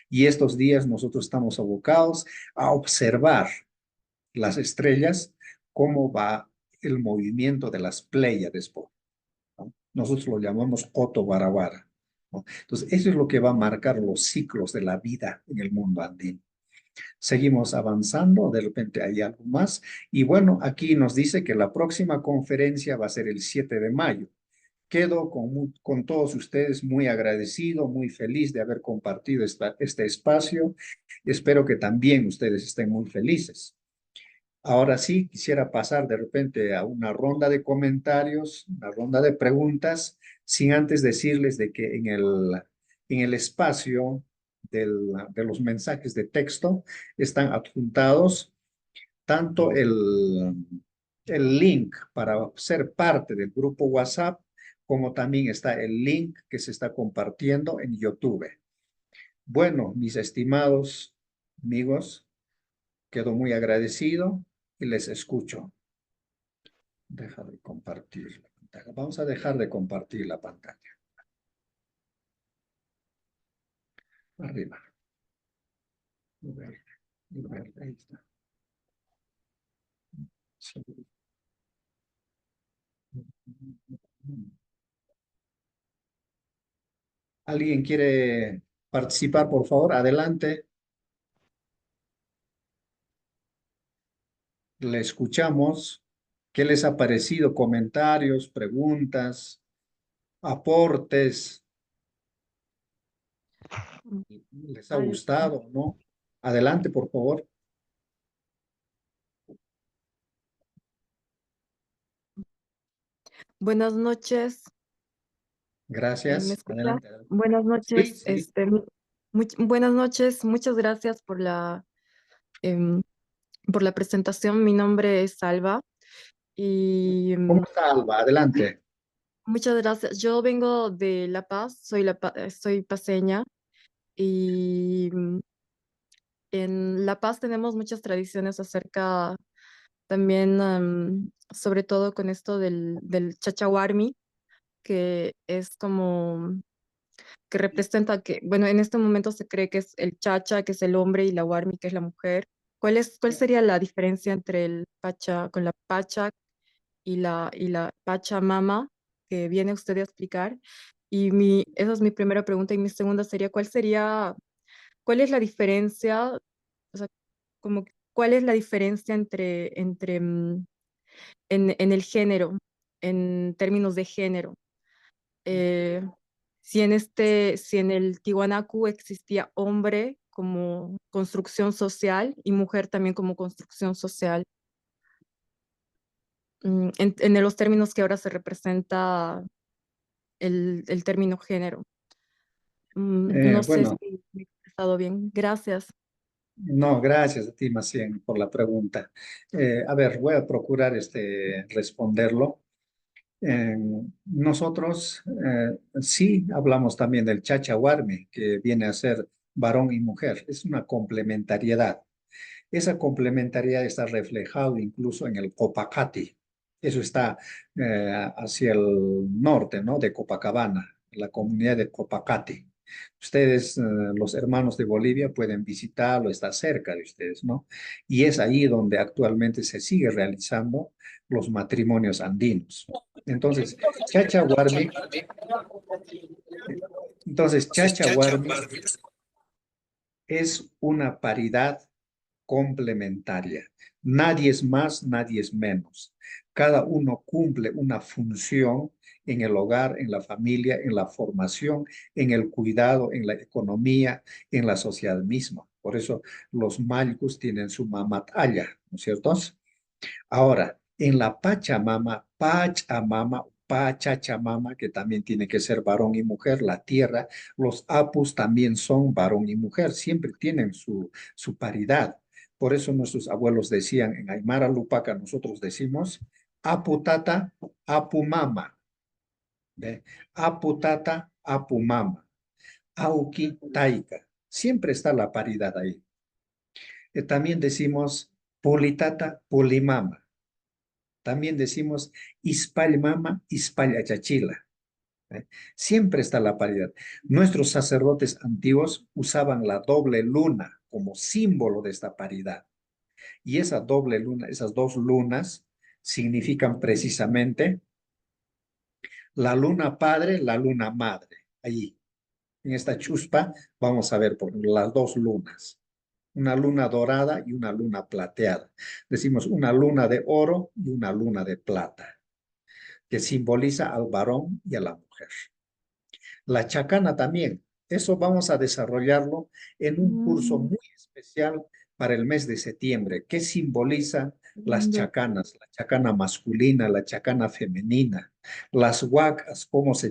Y estos días nosotros estamos abocados a observar las estrellas, cómo va el movimiento de las Pléyades, ¿no? Nosotros lo llamamos Otto Barabara, ¿no? Entonces, eso es lo que va a marcar los ciclos de la vida en el mundo andino. Seguimos avanzando, de repente hay algo más. Y bueno, aquí nos dice que la próxima conferencia va a ser el 7 de mayo. Quedo con todos ustedes muy agradecido, muy feliz de haber compartido este espacio. Espero que también ustedes estén muy felices. Ahora sí, quisiera pasar de repente a una ronda de comentarios, una ronda de preguntas, sin antes decirles de que en el espacio de los mensajes de texto están adjuntados tanto el link para ser parte del grupo WhatsApp, como también está el link que se está compartiendo en YouTube. Bueno, mis estimados amigos, quedo muy agradecido y les escucho. Deja de compartir la pantalla. Vamos a dejar de compartir la pantalla. Arriba. Ahí está. Sí. ¿Alguien quiere participar, por favor? Adelante, le escuchamos. ¿Qué les ha parecido? Comentarios, preguntas, aportes. ¿Les ha Al- gustado, no? Adelante, por favor. Buenas noches, ¿me Gracias. escucha? Adelante, adelante. Buenas Sí, noches, sí. buenas noches, muchas gracias em, por la presentación. Mi nombre es Salva y ¿Cómo está, Alba? Adelante. muchas gracias. Yo vengo de La Paz, soy paseña y en La Paz tenemos muchas tradiciones acerca también, sobre todo con esto del chachahuarmi, que es como que representa que, bueno, en este momento se cree que es el chacha, que es el hombre, y la warmi, que es la mujer. Cuál sería la diferencia entre el pacha, con la pacha y la pachamama que viene usted a explicar? Esa es mi primera pregunta, y mi segunda sería, cuál es la diferencia, o sea, como, cuál es la diferencia en el género, en términos de género? eh, si en el Tiwanaku existía hombre como construcción social y mujer también como construcción social, en los términos que ahora se representa el término género. No sé Bueno, si me he expresado bien. Gracias. no, gracias a ti, Macien, por la pregunta. A ver, voy a procurar responderlo. Eh, nosotros sí hablamos también del chachahuarme, que viene a ser varón y mujer. Es una complementariedad. Esa complementariedad está reflejado incluso en el Copacati. Eso está hacia el norte, ¿no? De Copacabana, la comunidad de Copacati. Ustedes, los hermanos de Bolivia, pueden visitarlo, está cerca de ustedes, ¿no? Y es ahí donde actualmente se sigue realizando los matrimonios andinos. Entonces, Chacha Huarmi, Chacha Huarmi es una paridad complementaria. Nadie es más, nadie es menos. Cada uno cumple una función en el hogar, en la familia, en la formación, en el cuidado, en la economía, en la sociedad misma. Por eso los maycus tienen su mamatalla, ¿no es cierto? Ahora, en la Pachamama, que también tiene que ser varón y mujer, la tierra, los Apus también son varón y mujer, siempre tienen su paridad. Por eso nuestros abuelos decían en Aymara Lupaca, nosotros decimos Aputata, Apumama, ¿ve? Aputata, Apumama, Auki, Taika. Siempre está la paridad ahí. También decimos Pulitata, Pulimama. También decimos Ispalmama, Ispallachachila. ¿Eh? Siempre está la paridad. Nuestros sacerdotes antiguos usaban la doble luna como símbolo de esta paridad. Y esa doble luna, esas dos lunas, significan precisamente la luna padre, la luna madre. Allí, en esta chuspa, vamos a ver por las dos lunas. Una luna dorada y una luna plateada. Decimos una luna de oro y una luna de plata, que simboliza al varón y a la mujer. La chacana también. Eso vamos a desarrollarlo en un curso Mm, muy especial para el mes de septiembre. ¿Qué simbolizan las ya. chacanas? La chacana masculina, la chacana femenina, las huacas, cómo se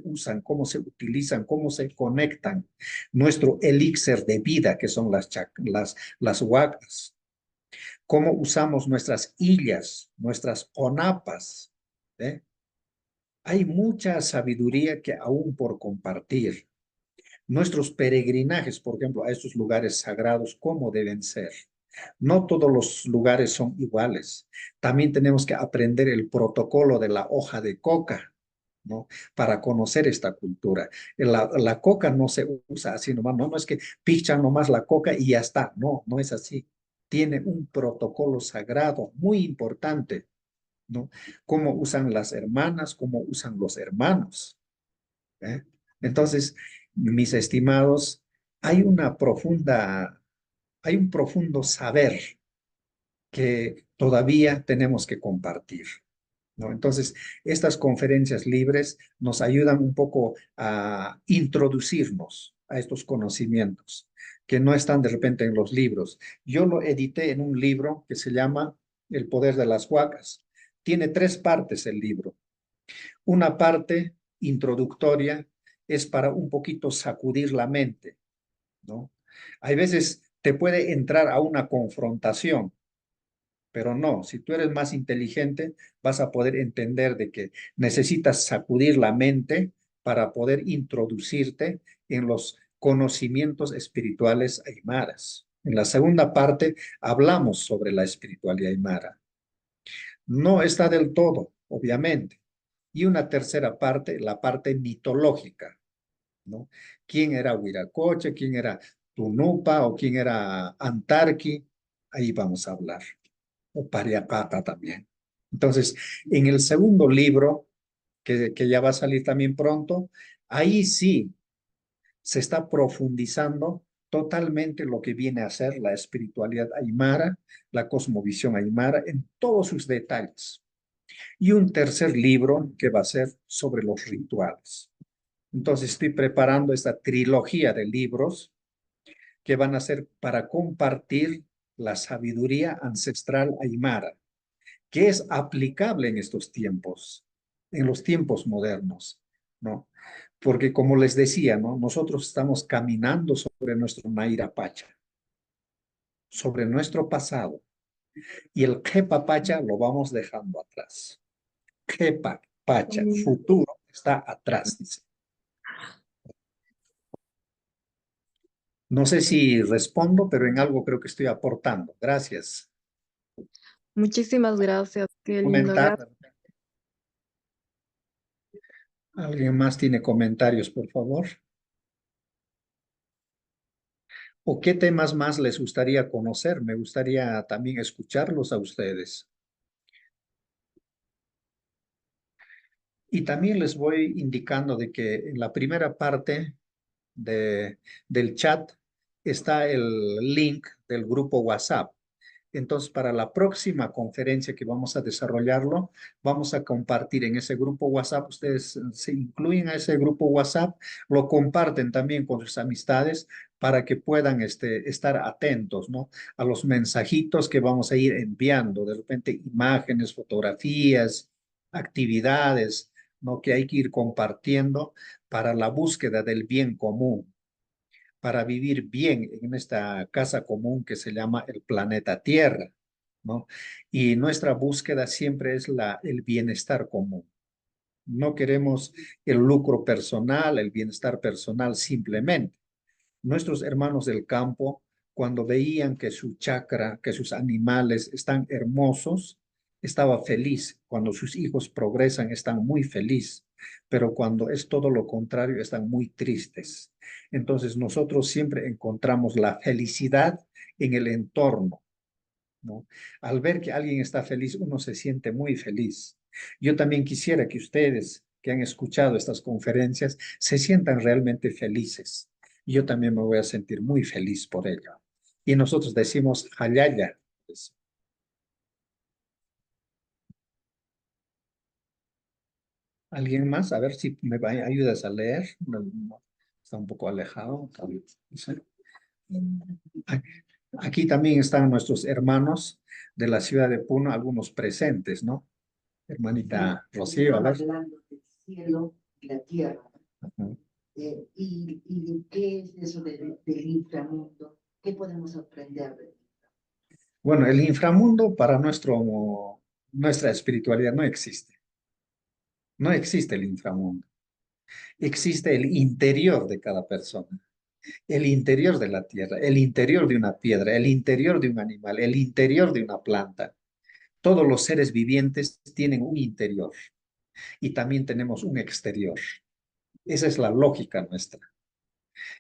usan, cómo se utilizan, cómo se conectan. Nuestro elixir de vida, que son las huacas. Cómo usamos nuestras illas, nuestras onapas. ¿Eh? Hay mucha sabiduría que aún por compartir. Nuestros peregrinajes, por ejemplo, a estos lugares sagrados, ¿cómo deben ser? No todos los lugares son iguales. También tenemos que aprender el protocolo de la hoja de coca, ¿no? Para conocer esta cultura. La coca no se usa así nomás, no, no es que pichan nomás la coca y ya está. No, no es así. Tiene un protocolo sagrado muy importante, ¿no? Cómo usan las hermanas, cómo usan los hermanos. ¿Eh? Entonces, mis estimados, hay hay un profundo saber que todavía tenemos que compartir, ¿no? Entonces, estas conferencias libres nos ayudan un poco a introducirnos a estos conocimientos que no están de repente en los libros. Yo lo edité en un libro que se llama El poder de las huacas. Tiene tres partes el libro. Una parte introductoria es para un poquito sacudir la mente, ¿no? Hay veces te puede entrar a una confrontación, pero no, si tú eres más inteligente, vas a poder entender de que necesitas sacudir la mente para poder introducirte en los conocimientos espirituales aymaras. En la segunda parte hablamos sobre la espiritualidad aymara. No está del todo, obviamente. Y una tercera parte, la parte mitológica, ¿no? ¿Quién era Huiracoche? ¿Quién era Tunupa? ¿O quién era Antarqui? Ahí vamos a hablar. O Pariapata también. Entonces, en el segundo libro, que ya va a salir también pronto, ahí sí se está profundizando totalmente lo que viene a ser la espiritualidad aymara, la cosmovisión aymara, en todos sus detalles. Y un tercer libro que va a ser sobre los rituales. Entonces estoy preparando esta trilogía de libros que van a ser para compartir la sabiduría ancestral aymara, que es aplicable en estos tiempos, en los tiempos modernos, ¿no? Porque como les decía, ¿no? Nosotros estamos caminando sobre nuestro Naira Pacha, sobre nuestro pasado, y el Kepa Pacha lo vamos dejando atrás. Kepa Pacha, futuro, está atrás, dice. No sé si respondo, pero en algo creo que estoy aportando. Gracias. Muchísimas gracias, qué lindo. Comentar. ¿Alguien más tiene comentarios, por favor? ¿O qué temas más les gustaría conocer? Me gustaría también escucharlos a ustedes. Y también les voy indicando de que en la primera parte del chat está el link del grupo WhatsApp. Entonces, para la próxima conferencia que vamos a desarrollarlo, vamos a compartir en ese grupo WhatsApp. Ustedes se incluyen a ese grupo WhatsApp, lo comparten también con sus amistades para que puedan estar atentos, ¿no? A los mensajitos que vamos a ir enviando, de repente imágenes, fotografías, actividades, ¿no? Que hay que ir compartiendo para la búsqueda del bien común, para vivir bien en esta casa común que se llama el planeta Tierra, ¿no? Y nuestra búsqueda siempre es el bienestar común. No queremos el lucro personal, el bienestar personal simplemente. Nuestros hermanos del campo, cuando veían que su chacra, que sus animales están hermosos, estaba feliz. Cuando sus hijos progresan, están muy felices. Pero cuando es todo lo contrario, están muy tristes. Entonces nosotros siempre encontramos la felicidad en el entorno, ¿no? Al ver que alguien está feliz, uno se siente muy feliz. Yo también quisiera que ustedes que han escuchado estas conferencias se sientan realmente felices. Yo también me voy a sentir muy feliz por ello. Y nosotros decimos Hayaya. Pues, ¿alguien más? A ver si ayudas a leer. Está un poco alejado. No sé. Aquí también están nuestros hermanos de la ciudad de Puno, algunos presentes, ¿no? Hermanita Rocío, a ver. Hablando del cielo y la tierra. Ujú. ¿Y qué es eso del inframundo? ¿Qué podemos aprender de él? Bueno, el inframundo para nuestra espiritualidad no existe. No existe el inframundo. Existe el interior de cada persona, el interior de la tierra, el interior de una piedra, el interior de un animal, el interior de una planta. Todos los seres vivientes tienen un interior y también tenemos un exterior. Esa es la lógica nuestra.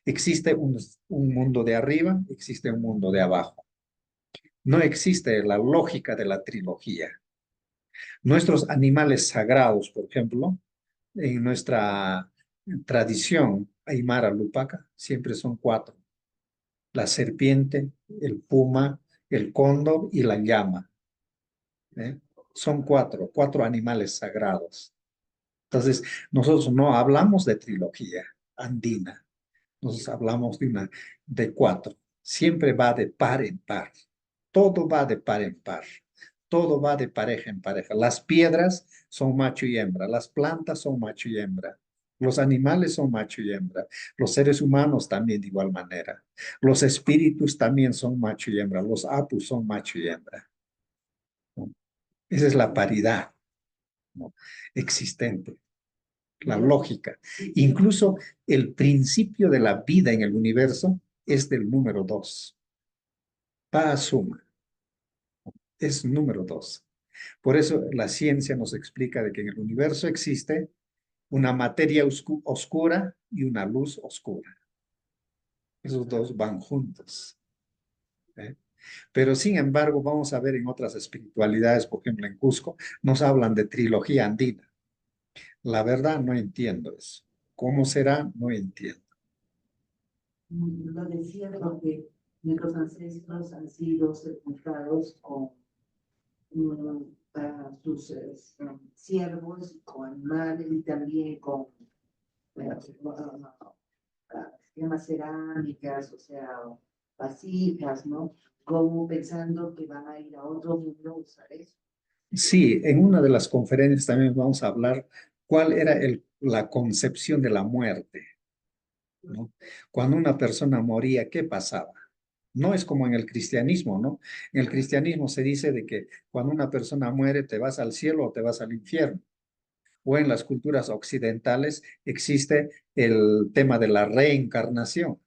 Existe un mundo de arriba, existe un mundo de abajo. No existe la lógica de la trilogía. Nuestros animales sagrados, por ejemplo, en nuestra tradición aymara lupaca siempre son 4: la serpiente, el puma, el cóndor y la llama. ¿Eh? Son 4 animales sagrados. Entonces, nosotros no hablamos de trilogía andina, nosotros hablamos de 4. Siempre va de par en par. Todo va de par en par. Todo va de pareja en pareja. Las piedras son macho y hembra. Las plantas son macho y hembra. Los animales son macho y hembra. Los seres humanos también de igual manera. Los espíritus también son macho y hembra. Los apus son macho y hembra, ¿no? Esa es la paridad, ¿no?, existente, la lógica. Incluso el principio de la vida en el universo es del número 2. Pa suma es número 2. Por eso la ciencia nos explica de que en el universo existe una materia oscura y una luz oscura. Esos dos van juntos, ¿eh? Pero sin embargo, vamos a ver en otras espiritualidades, por ejemplo en Cusco, nos hablan de trilogía andina. La verdad no entiendo eso. ¿Cómo será? No entiendo. Lo decía porque nuestros ancestros han sido sepultados con para sus siervos, con animales y también con temas cerámicas, o sea, vasijas, ¿no? Como pensando que van a ir a otro mundo a usar eso. Sí, en una de las conferencias también vamos a hablar cuál era la concepción de la muerte, ¿no? Cuando una persona moría, ¿qué pasaba? No es como en el cristianismo, ¿no? En el cristianismo se dice de que cuando una persona muere, te vas al cielo o te vas al infierno. O en las culturas occidentales existe el tema de la reencarnación.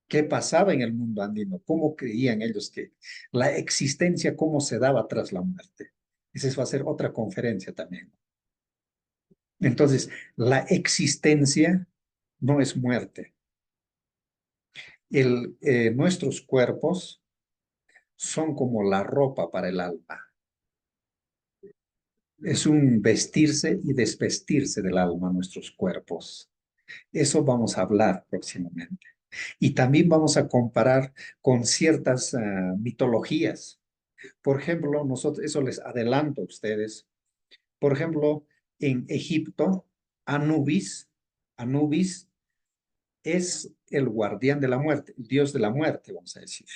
¿Qué pasaba en el mundo andino? ¿Cómo creían ellos que la existencia, cómo se daba tras la muerte? Esa va a ser otra conferencia también. Entonces, la existencia no es muerte. Nuestros cuerpos son como la ropa para el alma. Es un vestirse y desvestirse del alma, nuestros cuerpos. Eso vamos a hablar próximamente. Y también vamos a comparar con ciertas mitologías. Por ejemplo, nosotros, eso les adelanto a ustedes. Por ejemplo, en Egipto, Anubis es el guardián de la muerte, el dios de la muerte, vamos a decir.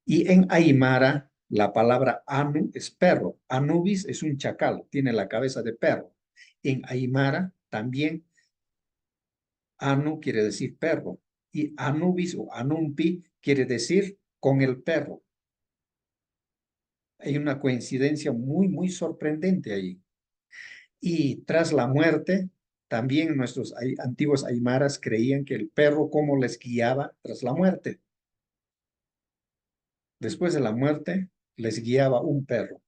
Y en Aymara, la palabra Anu es perro. Anubis es un chacal, tiene la cabeza de perro. En Aymara también Anu quiere decir perro. Y Anubis o Anumpi quiere decir con el perro. Hay una coincidencia muy sorprendente ahí. Y tras la muerte, también nuestros antiguos aymaras creían que el perro cómo les guiaba tras la muerte. Después de la muerte, les guiaba un perro.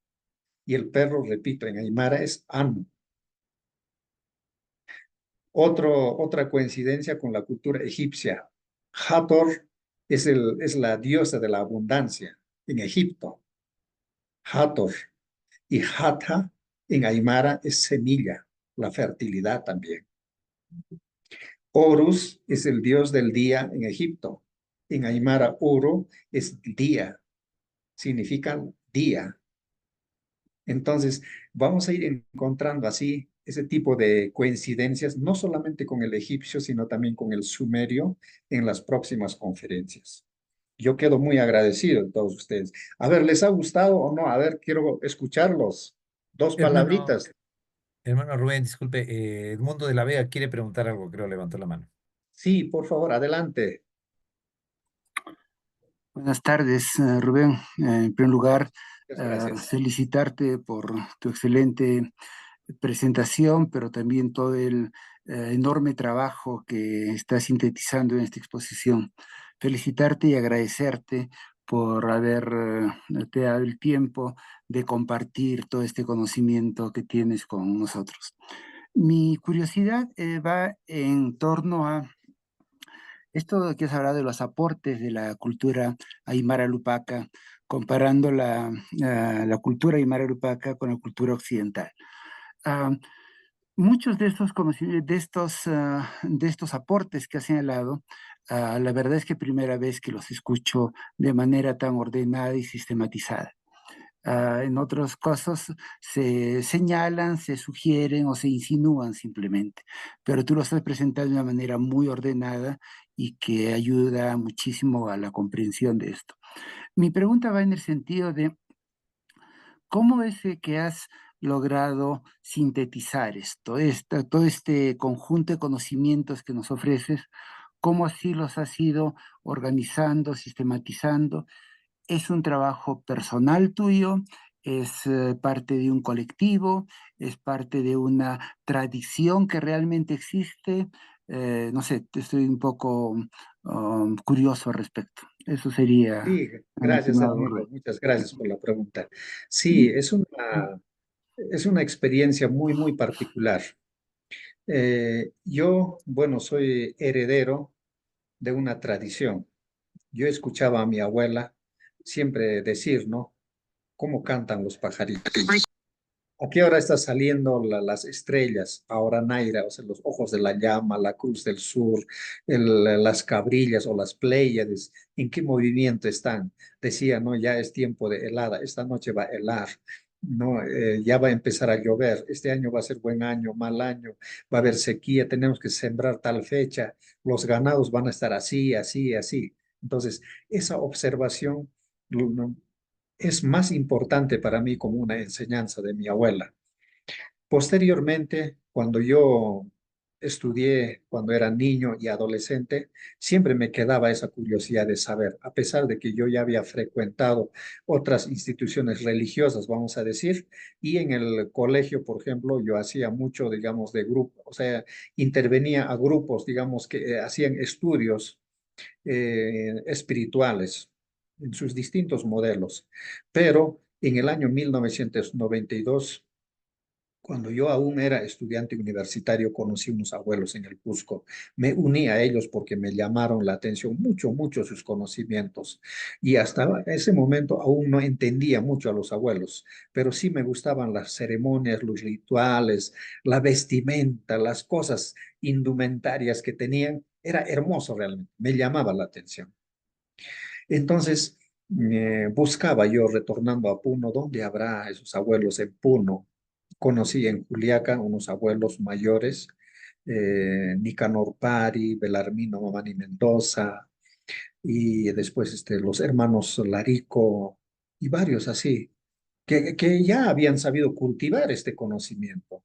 Y el perro, repito, en aymara es Anu. Otra coincidencia con la cultura egipcia. Hathor es la diosa de la abundancia en Egipto. Hathor. Y Hatha en aymara es semilla, la fertilidad también. Horus es el dios del día en Egipto. En aymara, Oro es día, significa día. Entonces, vamos a ir encontrando así ese tipo de coincidencias, no solamente con el egipcio, sino también con el sumerio en las próximas conferencias. Yo quedo muy agradecido de todos ustedes. A ver, ¿les ha gustado o no? A ver, quiero escucharlos. Dos Hermano, palabritas. hermano Rubén, disculpe, Edmundo de la Vega quiere preguntar algo, creo, levantó la mano. Sí, por favor, adelante. Buenas tardes, Rubén. En primer lugar, Muchas gracias. felicitarte por tu excelente presentación, pero también todo el enorme trabajo que estás sintetizando en esta exposición. Felicitarte y agradecerte por haberte dado el tiempo de compartir todo este conocimiento que tienes con nosotros. Mi curiosidad va en torno a esto que has hablado de los aportes de la cultura aymara lupaca, comparando la cultura aymara lupaca con la cultura occidental. Ah, Muchos de estos, de estos aportes que has señalado, la verdad es que primera vez que los escucho de manera tan ordenada y sistematizada. En otros casos se señalan, se sugieren o se insinúan simplemente, pero tú lo estás presentando de una manera muy ordenada y que ayuda muchísimo a la comprensión de esto. Mi pregunta va en el sentido de ¿cómo es que has logrado sintetizar todo este conjunto de conocimientos que nos ofreces? ¿Cómo así los has ido organizando, sistematizando? ¿Es un trabajo personal tuyo? ¿Es parte de un colectivo? ¿Es parte de una tradición que realmente existe? No sé, estoy un poco curioso al respecto. Eso sería, Sí, mi gracias, estimado amigo. Rubén. Muchas gracias por la pregunta. Sí, es una experiencia muy, muy particular. Yo, bueno, soy heredero de una tradición. Yo escuchaba a mi abuela siempre decir, ¿no? ¿Cómo cantan los pajaritos? ¿A qué hora están saliendo las estrellas? Ahora Naira, o sea, los ojos de la llama, la cruz del sur, las cabrillas o las pléyades, ¿en qué movimiento están? Decía, no, ya es tiempo de helada, esta noche va a helar, no, ya va a empezar a llover, este año va a ser buen año, mal año, va a haber sequía, tenemos que sembrar tal fecha, los ganados van a estar así, así, así. Entonces, esa observación no, es más importante para mí como una enseñanza de mi abuela. Posteriormente, cuando yo estudié, cuando era niño y adolescente, siempre me quedaba esa curiosidad de saber, a pesar de que yo ya había frecuentado otras instituciones religiosas, vamos a decir, y en el colegio, por ejemplo, yo hacía mucho, digamos, de grupo, o sea, intervenía a grupos, digamos, que hacían estudios espirituales en sus distintos modelos. Pero en el año 1992, cuando yo aún era estudiante universitario, conocí unos abuelos en el Cusco. Me uní a ellos porque me llamaron la atención mucho, mucho sus conocimientos. Y hasta ese momento aún no entendía mucho a los abuelos, pero sí me gustaban las ceremonias, los rituales, la vestimenta, las cosas indumentarias que tenían. Era hermoso realmente, me llamaba la atención. Entonces, buscaba yo, retornando a Puno, ¿dónde habrá esos abuelos en Puno? Conocí en Juliaca unos abuelos mayores, Nicanor Pari, Belarmino Mamani Mendoza, y después los hermanos Larico y varios así, que ya habían sabido cultivar este conocimiento,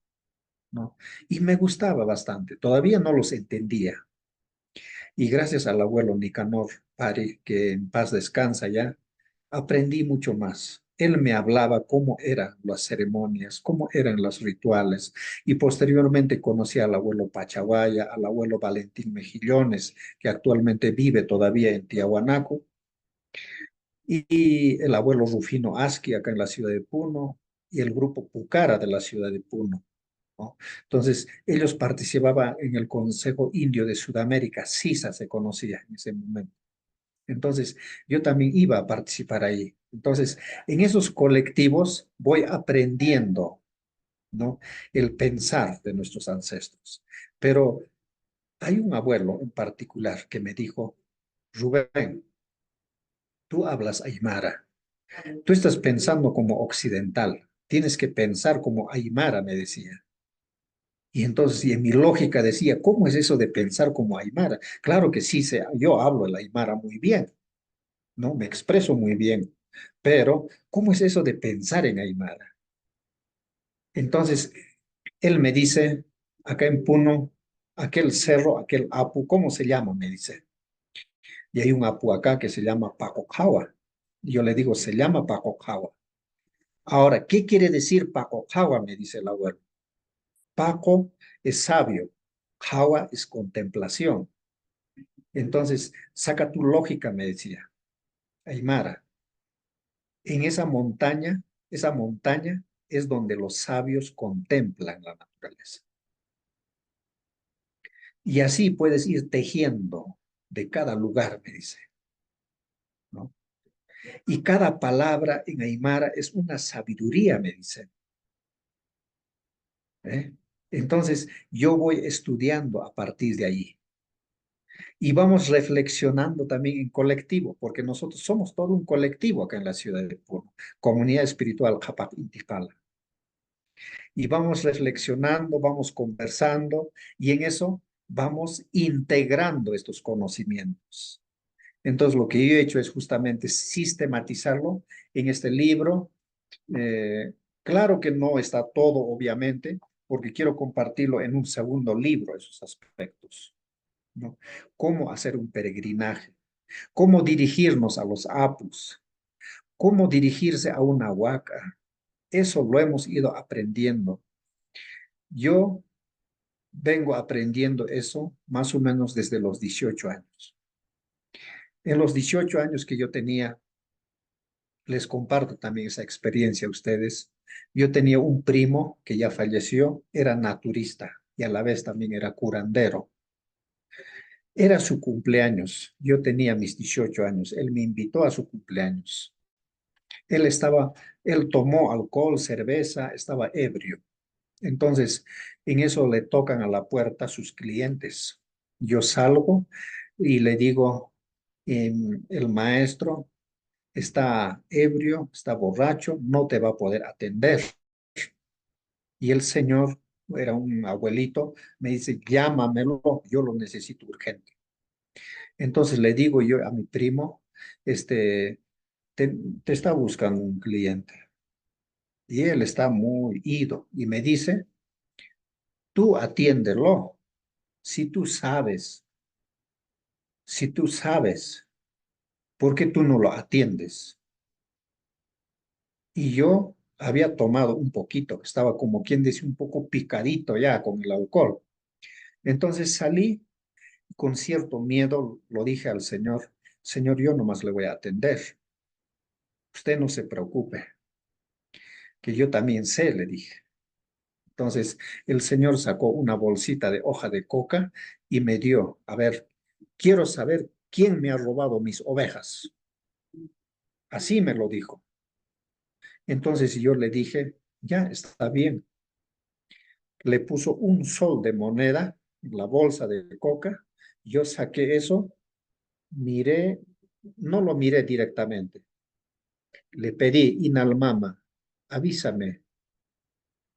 ¿no? Y me gustaba bastante, todavía no los entendía. Y gracias al abuelo Nicanor Pari, que en paz descansa ya, aprendí mucho más. Él me hablaba cómo eran las ceremonias, cómo eran los rituales. Y posteriormente conocí al abuelo Pachaguaya, al abuelo Valentín Mejillones, que actualmente vive todavía en Tiahuanaco, y el abuelo Rufino Asqui, acá en la ciudad de Puno, y el grupo Pucara de la ciudad de Puno, ¿no? Entonces, ellos participaban en el Consejo Indio de Sudamérica, CISA se conocía en ese momento. Entonces, yo también iba a participar ahí. Entonces, en esos colectivos voy aprendiendo, ¿no? El pensar de nuestros ancestros. Pero hay un abuelo en particular que me dijo, Rubén, tú hablas aymara, tú estás pensando como occidental, tienes que pensar como aymara, me decía. Y entonces, y en mi lógica decía, ¿cómo es eso de pensar como aymara? Claro que sí, yo hablo el aymara muy bien, ¿no? Me expreso muy bien, pero ¿cómo es eso de pensar en aymara? Entonces, él me dice, acá en Puno, aquel cerro, aquel apu, ¿cómo se llama? Me dice. Y hay un apu acá que se llama Pacojawa. Y yo le digo, se llama Pacojawa. Ahora, ¿qué quiere decir Pacojawa? Me dice el abuelo. Paco es sabio, Jawa es contemplación. Entonces, saca tu lógica, me decía, Aymara. En esa montaña es donde los sabios contemplan la naturaleza. Y así puedes ir tejiendo de cada lugar, me dice, ¿no? Y cada palabra en Aymara es una sabiduría, me dice, ¿eh? Entonces, yo voy estudiando a partir de ahí. Y vamos reflexionando también en colectivo, porque nosotros somos todo un colectivo acá en la ciudad de Puno, Comunidad Espiritual Japat Intikala. Y vamos reflexionando, vamos conversando, y en eso vamos integrando estos conocimientos. Entonces, lo que yo he hecho es justamente sistematizarlo en este libro. Eh, claro que no está todo, obviamente, porque quiero compartirlo en un segundo libro, esos aspectos, ¿no? Cómo hacer un peregrinaje, cómo dirigirnos a los apus, cómo dirigirse a una huaca. Eso lo hemos ido aprendiendo. Yo vengo aprendiendo eso más o menos desde los 18 años. En los 18 años que yo tenía, les comparto también esa experiencia a ustedes. Yo tenía un primo que ya falleció, era naturista y a la vez también era curandero. Era su cumpleaños, yo tenía mis 18 años, él me invitó a su cumpleaños. Él tomó alcohol, cerveza, estaba ebrio. Entonces, en eso le tocan a la puerta sus clientes. Yo salgo y le digo, el maestro está ebrio, está borracho, no te va a poder atender. Y el señor, era un abuelito, me dice, llámamelo, yo lo necesito urgente. Entonces le digo yo a mi primo, este, te está buscando un cliente. Y él está muy ido y me dice, tú atiéndelo. Si tú sabes, si tú sabes, ¿por qué tú no lo atiendes? Y yo había tomado un poquito, estaba como quien dice un poco picadito ya con el alcohol. Entonces salí con cierto miedo, lo dije al señor, señor, yo nomás le voy a atender. Usted no se preocupe, que yo también sé, le dije. Entonces el señor sacó una bolsita de hoja de coca y me dio, a ver, quiero saber quién me ha robado mis ovejas. Así me lo dijo. Entonces yo le dije, ya está bien. Le puso un sol de moneda en la bolsa de coca. Yo saqué eso, miré, no lo miré directamente. Le pedí, Inalmama, avísame,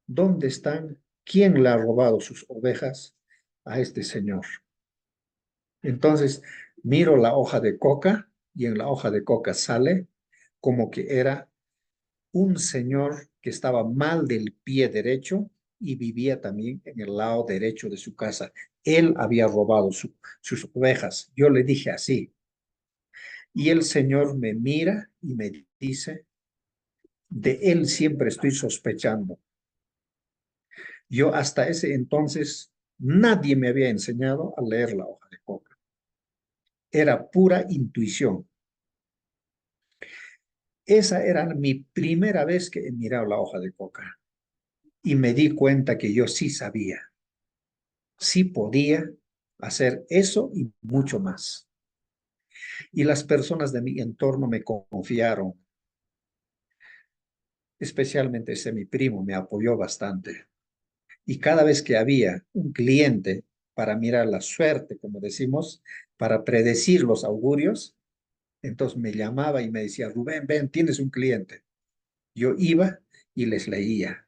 ¿dónde están? ¿Quién le ha robado sus ovejas a este señor? Entonces miro la hoja de coca y en la hoja de coca sale como que era un señor que estaba mal del pie derecho y vivía también en el lado derecho de su casa. Él había robado sus ovejas. Yo le dije así. Y el señor me mira y me dice, de él siempre estoy sospechando. Yo hasta ese entonces nadie me había enseñado a leer la hoja de coca. Era pura intuición. Esa era mi primera vez que he mirado la hoja de coca y me di cuenta que yo sí sabía, sí podía hacer eso y mucho más. Y las personas de mi entorno me confiaron, especialmente ese mi primo me apoyó bastante. Y cada vez que había un cliente para mirar la suerte, como decimos, para predecir los augurios, entonces me llamaba y me decía, Rubén, ven, tienes un cliente. Yo iba y les leía.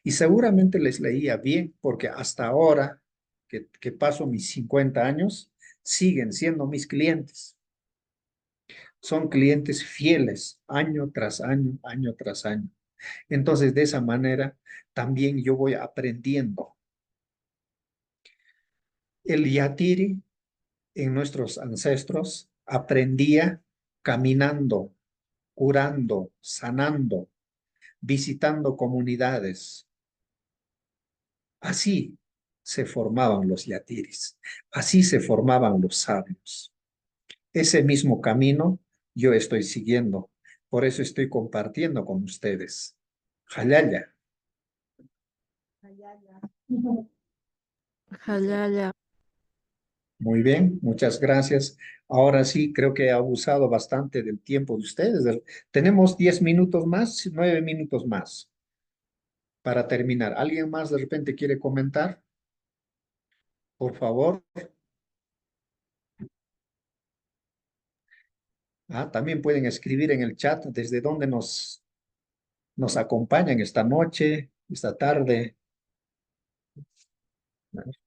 Y seguramente les leía bien porque hasta ahora que paso mis 50 años, siguen siendo mis clientes. Son clientes fieles año tras año, año tras año. Entonces, de esa manera, también yo voy aprendiendo. El yatiri en nuestros ancestros aprendía caminando, curando, sanando, visitando comunidades. Así se formaban los yatiris, así se formaban los sabios. Ese mismo camino yo estoy siguiendo, por eso estoy compartiendo con ustedes. Jalaya. Jalala. Muy bien, muchas gracias. Ahora sí, creo que he abusado bastante del tiempo de ustedes. Tenemos 10 minutos más, 9 minutos más. para terminar, ¿alguien más de repente quiere comentar? Por favor. También pueden escribir en el chat desde dónde nos acompañan esta noche, esta tarde.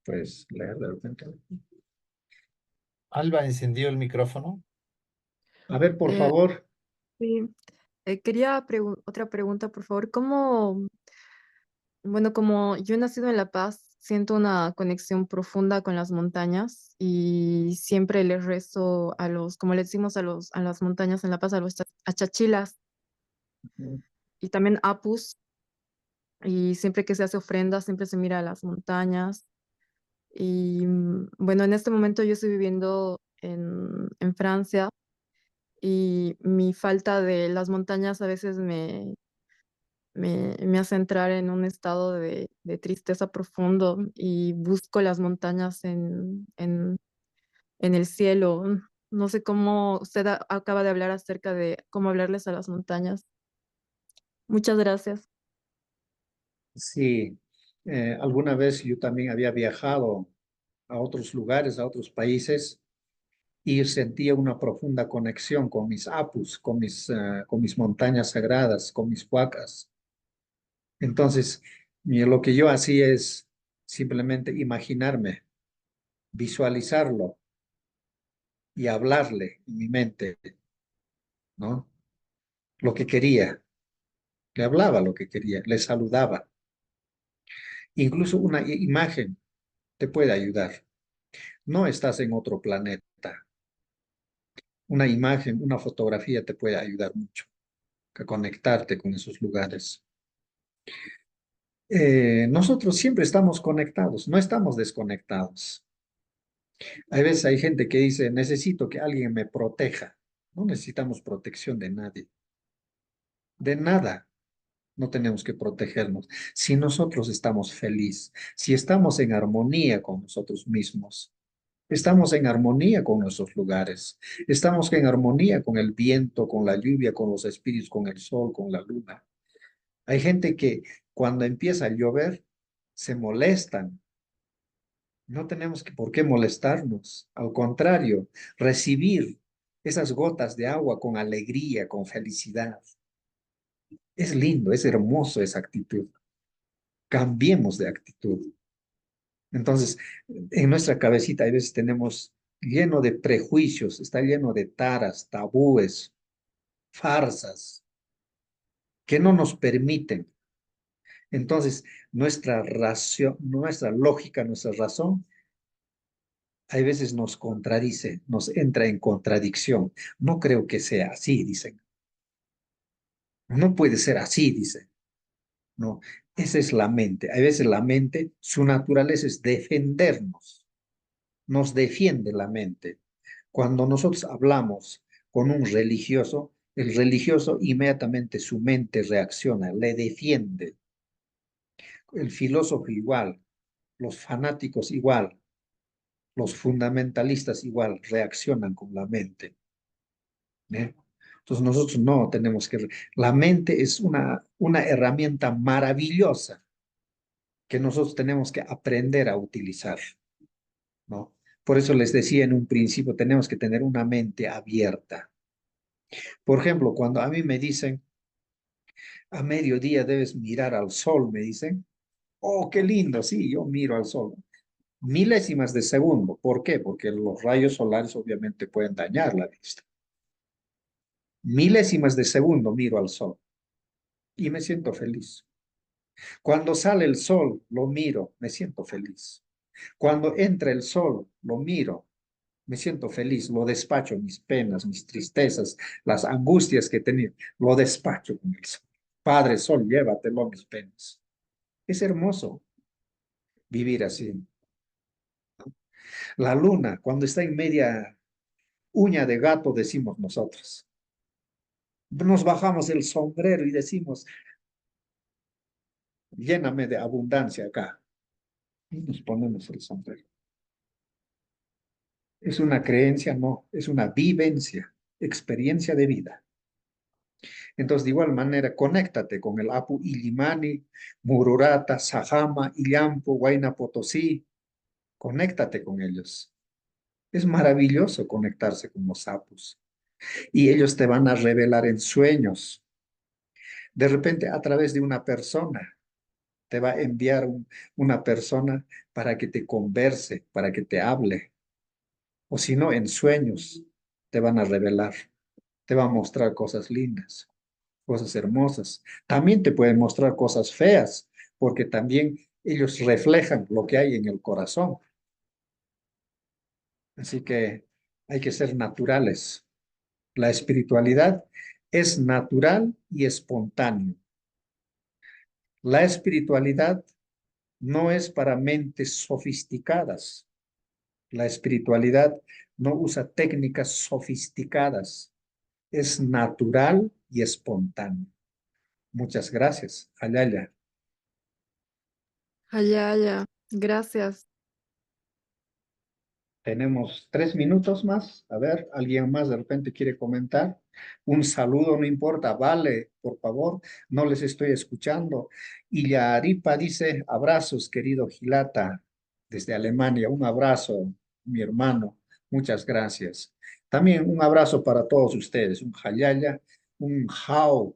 Pues leer de repente. Alba encendió el micrófono. A ver, por Eh, favor. sí, quería otra pregunta, por favor. Bueno, como yo he nacido en La Paz, siento una conexión profunda con las montañas y siempre les rezo como le decimos a las montañas en La Paz, a chachilas y también apus. Y siempre que se hace ofrenda, siempre se mira a las montañas. Y bueno, en este momento yo estoy viviendo en Francia y mi falta de las montañas a veces me hace entrar en un estado de tristeza profundo y busco las montañas en el cielo. No sé cómo usted acaba de hablar acerca de cómo hablarles a las montañas. Muchas gracias. Sí, alguna vez yo también había viajado a otros lugares, a otros países, y sentía una profunda conexión con mis apus, con mis montañas sagradas, con mis huacas. Entonces, lo que yo hacía es simplemente imaginarme, visualizarlo y hablarle en mi mente, ¿no? Lo que quería, le hablaba lo que quería, le saludaba. Incluso una imagen te puede ayudar. No estás en otro planeta. Una imagen, una fotografía te puede ayudar mucho a conectarte con esos lugares. Nosotros siempre estamos conectados, no estamos desconectados. Hay veces hay gente que dice, necesito que alguien me proteja. No necesitamos protección de nadie, de nada. No tenemos que protegernos. Si nosotros estamos felices, si estamos en armonía con nosotros mismos, estamos en armonía con nuestros lugares, estamos en armonía con el viento, con la lluvia, con los espíritus, con el sol, con la luna. Hay gente que cuando empieza a llover se molestan. No tenemos por qué molestarnos. Al contrario, recibir esas gotas de agua con alegría, con felicidad. Es lindo, es hermoso esa actitud. Cambiemos de actitud. Entonces, en nuestra cabecita a veces tenemos lleno de prejuicios, está lleno de taras, tabúes, farsas, que no nos permiten. Entonces, nuestra lógica, nuestra razón, hay veces nos contradice, nos entra en contradicción. No creo que sea así, dicen. No puede ser así, dicen. No, esa es la mente. Hay veces la mente, su naturaleza es defendernos. Nos defiende la mente. Cuando nosotros hablamos con un religioso, el religioso inmediatamente su mente reacciona, le defiende. El filósofo igual, los fanáticos igual, los fundamentalistas igual reaccionan con la mente. ¿Eh? Entonces nosotros no tenemos que... La mente es una herramienta maravillosa que nosotros tenemos que aprender a utilizar, ¿no? Por eso les decía en un principio, tenemos que tener una mente abierta. Por ejemplo, cuando a mí me dicen, a mediodía debes mirar al sol, me dicen, oh, qué lindo, sí, yo miro al sol. Milésimas de segundo. ¿Por qué? Porque los rayos solares obviamente pueden dañar la vista. Milésimas de segundo miro al sol y me siento feliz. Cuando sale el sol, lo miro, me siento feliz. Cuando entra el sol, lo miro, me siento feliz, lo despacho, mis penas, mis tristezas, las angustias que tenía, lo despacho con el sol. Padre Sol, llévatelo mis penas. Es hermoso vivir así. La luna, cuando está en media uña de gato, decimos nosotros. Nos bajamos el sombrero y decimos, lléname de abundancia acá. Y nos ponemos el sombrero. Es una creencia, no, es una vivencia, experiencia de vida. Entonces, de igual manera, conéctate con el Apu Illimani, Mururata, Sajama, Illampo, Huayna Potosí. Conéctate con ellos. Es maravilloso conectarse con los apus. Y ellos te van a revelar en sueños. De repente, a través de una persona, te va a enviar una persona para que te converse, para que te hable. O si no, en sueños te van a revelar, te va a mostrar cosas lindas, cosas hermosas. También te pueden mostrar cosas feas, porque también ellos reflejan lo que hay en el corazón. Así que hay que ser naturales. La espiritualidad es natural y espontáneo. La espiritualidad no es para mentes sofisticadas. La espiritualidad no usa técnicas sofisticadas. Es natural y espontáneo. Muchas gracias. Ayaya. Ayaya, gracias. Tenemos 3 minutos más. A ver, ¿alguien más de repente quiere comentar? Un saludo, no importa. Vale, por favor, no les estoy escuchando. Y Yaripa dice, abrazos, querido Gilata, desde Alemania. Un abrazo, mi hermano. Muchas gracias. También un abrazo para todos ustedes. Un Hayaya, un Hao,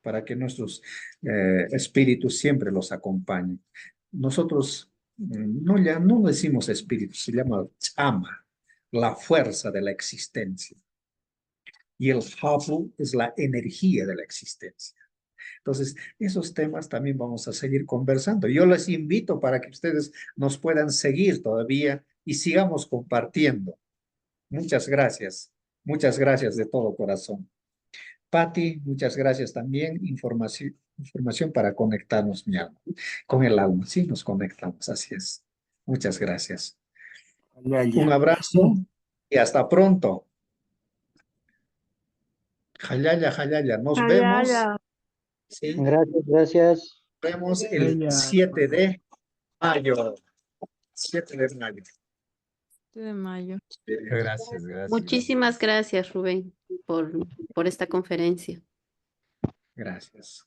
para que nuestros espíritus siempre los acompañen. Nosotros ya no decimos espíritu, se llama chama, la fuerza de la existencia. Y el hapu es la energía de la existencia. Entonces, esos temas también vamos a seguir conversando. Yo les invito para que ustedes nos puedan seguir todavía y sigamos compartiendo. Muchas gracias de todo corazón. Patti, muchas gracias también. Información para conectarnos con el alma. Sí, nos conectamos, así es. Muchas gracias. Un abrazo y hasta pronto. Jayaya, Jayaya, nos vemos. Ayaya. Sí, Gracias, gracias. nos vemos el 7 de mayo. 7 de mayo. De mayo. Gracias, gracias. Muchísimas gracias, Rubén, por esta conferencia. Gracias.